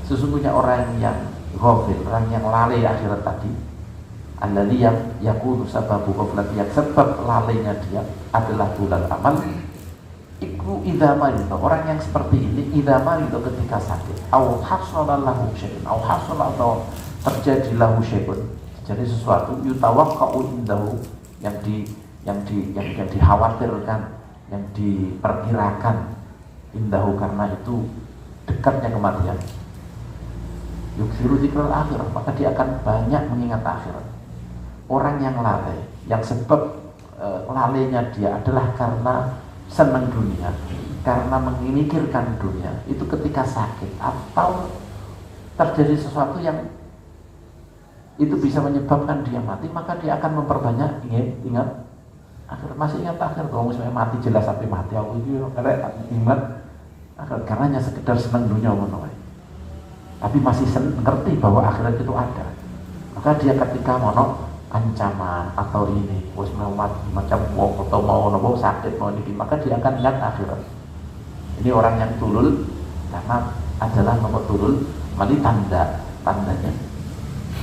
Sesungguhnya orang yang ghafil, orang yang lalai akhirat tadi, alladzi yakunu sababu ghaflatihi, yang sebab lalainya dia adalah tulul amal. Iku idza marida, orang yang seperti ini idza marida ketika sakit, au hasala lahu syai'un, au hasala atau terjadi lahu syai'un, jadi sesuatu yutawaqqa'u indahu yang dikhawatirkan, yang diperkirakan indahu karena itu dekatnya kematian. Yuksiru dzikrul akhirah, maka dia akan banyak mengingat akhirat. Orang yang lalai, yang sebab lalainya dia adalah karena senang dunia, karena memikirkan dunia, itu ketika sakit atau terjadi sesuatu yang itu bisa menyebabkan dia mati, maka dia akan memperbanyak ingat akhirat. Masih ingat akhirat, kalau misalnya mati jelas sampai mati aku itu ingat akhirat karena hanya sekedar senang dunia tapi masih ngerti bahwa akhirat itu ada, maka dia ketika ancaman atau ini macam atau mau sakit mau ini, maka dia akan ingat akhirat. Ini orang yang tulul karena adalah tulul mali tandanya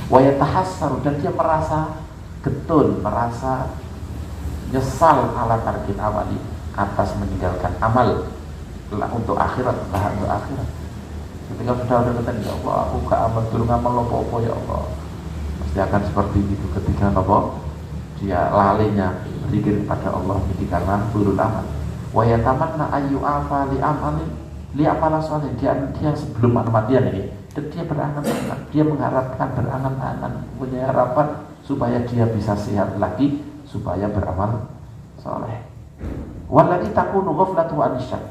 wayatahassaru, dan dia merasa getun, merasa nyesal ala tarkin amali, atas meninggalkan amal untuk akhirat, untuk akhirat. Ketika sudah ada kata, ya Allah aku gak amal turun amal apa ya Allah, pasti akan seperti itu ketika dia lalainya zikir pada Allah. Jadi karena turun amal. Wayatamanna ayu afa li amalin li amala sholih, dia sebelum kematian ini, dan dia berangan-angan, dia mengharapkan berangan-angan, punya harapan supaya dia bisa sehat lagi, supaya beramal soleh. Walladzi takunu ghaflatu anisyak,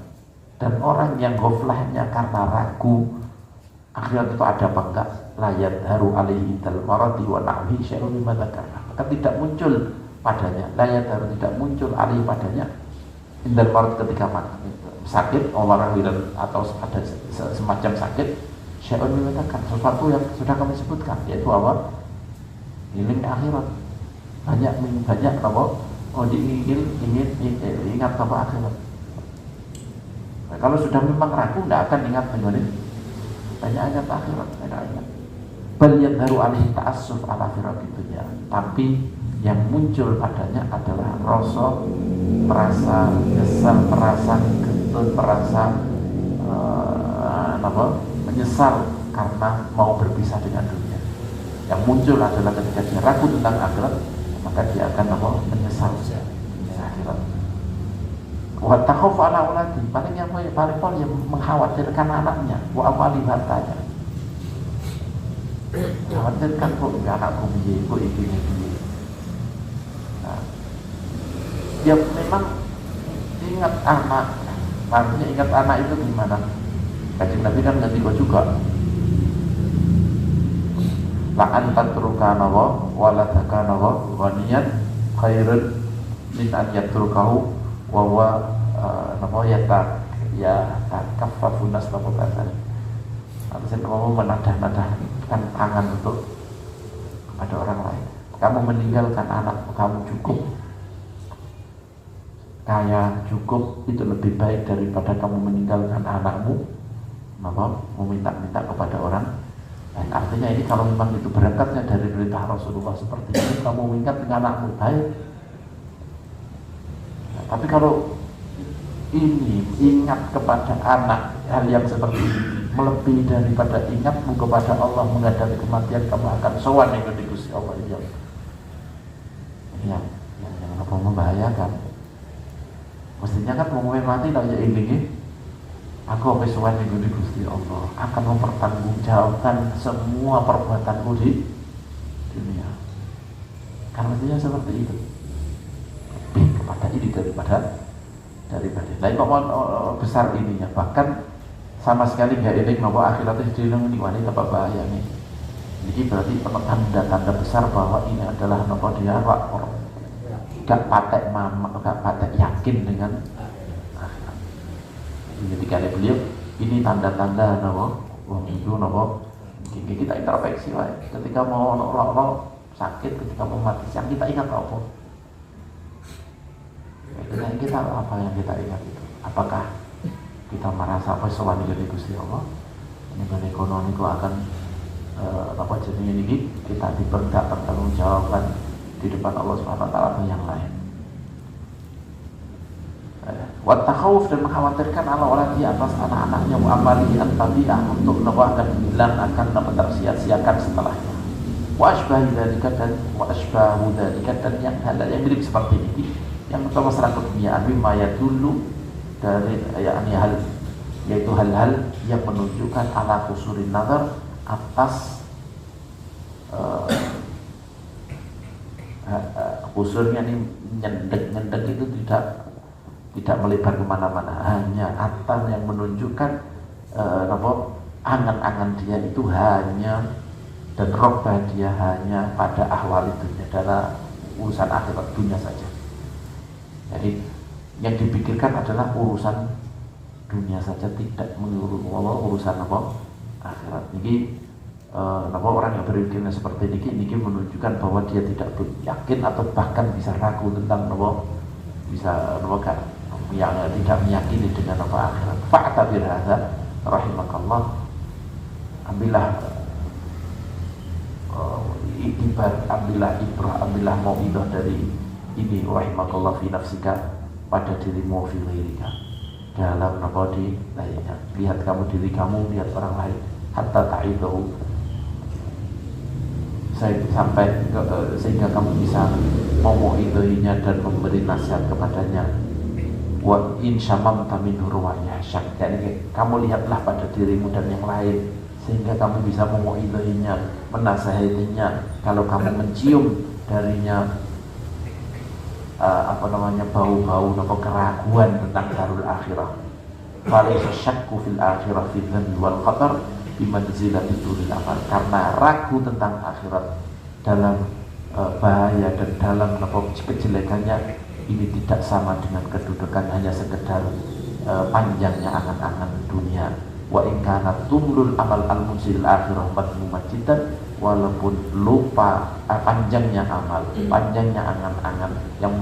dan orang yang ghaflahnya karena ragu akhirat itu ada apa enggak, layat haru alaihi dal maradi wa na'hi syai'un mimma dzakarna, maka tidak muncul padanya, layat haru tidak muncul alaihi padanya indal marad ketika sakit, atau ada semacam sakit, syai'un mimma dzakarna, sesuatu yang sudah kami sebutkan, yaitu apa? Iling akhirat. Banyak apa? Ingin ingat apa akhirat. Nah, kalau sudah memang ragu, tidak akan ingat dengan ini. Banyak ingat akhirat, tidak ingat. Bal yadharu alaihi ta'assuf ala firaqid dunya. Tapi yang muncul padanya adalah rasa merasa nyesal, merasa getun, merasa menyesal karena mau berpisah dengan dunia. Yang muncul adalah ketika dia ragu tentang akhirat, maka dia akan menyesal akhirat. Wa takhaf ala uladi, paling yang mengkhawatirkan anaknya, wa amali hartanya. Khawatirkan kok anakku piye, kok iki. Nah, dia memang ingat anak, artinya ingat anak itu gimana? Kanjeng Nabi kan ngerti juga. La'an tatrukana wa ladakana wa niyat khairun min an yatrukahu wa takaffafu nas napa kasane. Artinya kamu menadah-nadahkan tangan untuk kepada orang lain. Kamu meninggalkan anak kamu cukup kaya cukup itu lebih baik daripada kamu meninggalkan anakmu meminta-minta kepada orang. Dan artinya ini kalau memang itu berangkatnya dari perintah Rasulullah seperti itu, kamu mengingat dengan anakmu baik. Nah, tapi kalau ini ingat kepada anak hal yang seperti ini melebihi daripada ingatmu kepada Allah menghadapi kematian, kamu akan sowan itu di Gusti Allah yang membahayakan. Mestinya kan mau mati lah ya ini. Aku wis sowan ning Gusti Allah akan mempertanggungjawabkan semua perbuatanku di dunia. Karena dia seperti itu. Lebih kepada ini daripada lain kok besar ininya, bahkan sama sekali nggak eling bahwa akhiratnya di dunia ini wanita apa bahaya nih. Jadi berarti tanda-tanda besar bahwa ini adalah nopo dia gak patek yakin dengan akhirat. Jadi kali beliau ini tanda-tanda nopo wong itu nopo kita introspeksi lah. Ketika mau sakit, ketika mau mati siang kita ingat apa? Kita apa yang kita ingat itu? Apakah kita merasa sowan jadi Gusti Allah? Ini ekonomi itu akan jadinya ini kita dipertanggungjawabkan di depan Allah Subhanahu wa taala atau yang lain. Wa takhawuf dan mengkhawatirkan ala di atas anak-anaknya wa amali at-tabi'ah untuk akan hilang, akan tersia-siakan setelahnya. Wa asbahu dzalika dan yang hal yang mirip seperti ini yang pertama masyarakat dunia mimma yadullu dari yaitu hal-hal yang menunjukkan ala kusurin nazar atas kusurnya ini nyendek itu tidak melebar kemana-mana, hanya atas yang menunjukkan angan-angan dia itu hanya dan robbah dia hanya pada ahwal dunia, dalam urusan akhirat dunia saja. Jadi yang dipikirkan adalah urusan dunia saja, tidak mengurus urusan akhirat. Ini orang yang berpikirnya seperti ini menunjukkan bahwa dia tidak yakin atau bahkan bisa ragu tentang yang tidak meyakini dengan akhirat. Fa'tabir hadza rahimakallah, ambillah ambillah mau'izah dari ini rahimakallah fi nafsika, pada dirimu fi ghairika, dalam di lainnya. Lihat kamu diri kamu, lihat orang lain, hatta ta'idahu, sehingga kamu bisa memu'idhinya dan memberi nasihat kepadanya. Wa in syamamta minhu ruwayah syak, jadi kamu lihatlah pada dirimu dan yang lain sehingga kamu bisa memu'idhinya, menasihatinya. Kalau kamu mencium darinya bau-bau keraguan tentang darul akhirah, falaysa syakku fil akhirah fi dhanbi wal khatar bimanzilati turil amal, karena ragu tentang akhirat dalam bahaya dan dalam kejelekannya ini tidak sama dengan kedudukan hanya sekedar panjangnya angan-angan dunia. Wa in kana tumlul amal al-munzil akhirah madmuman jiddan, walaupun lupa panjangnya amal, panjangnya angan-angan yang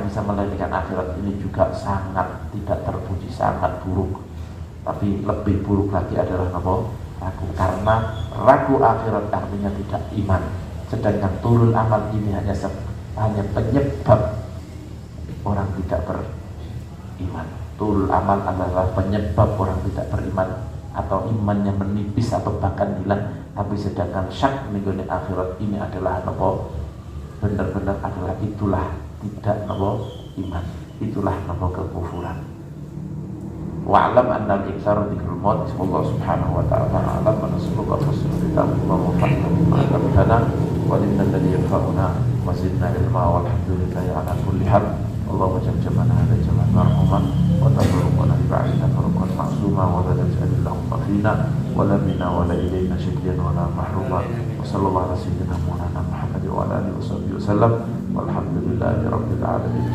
bisa melalaikan akhirat ini juga sangat tidak terpuji, sangat buruk. Tapi lebih buruk lagi adalah ragu, karena ragu akhirat artinya tidak iman. Sedangkan turul amal ini hanya penyebab orang tidak beriman. Turul amal adalah penyebab orang tidak beriman atau imannya menipis atau bahkan hilang. Tapi sedangkan syak mengenai akhirat ini adalah benar-benar adalah itulah tidak iman, itulah kekufuran. Wa'lam anna al-iktsara dzikrul maut, Allah subhanahu wa ta'ala alam wa nas'aluka fasilitas wa mufaqqah bima 'allamtana wa lana alladhi yanfa'una wa zidna ilma walhamdulillahi ala kulli hal. Allahumma jam'ana hadha jam'an marhuman wa tabarrukna bi ba'dina farqan ma'suma wa la taj'alillahumma fina wa la bina wa la ilayna shadyan wa la mahruma. Wa sallallahu ala sayyidina Muhammad wa ala alihi wa sahbihi wa sallam walhamdulillahi rabbil alamin.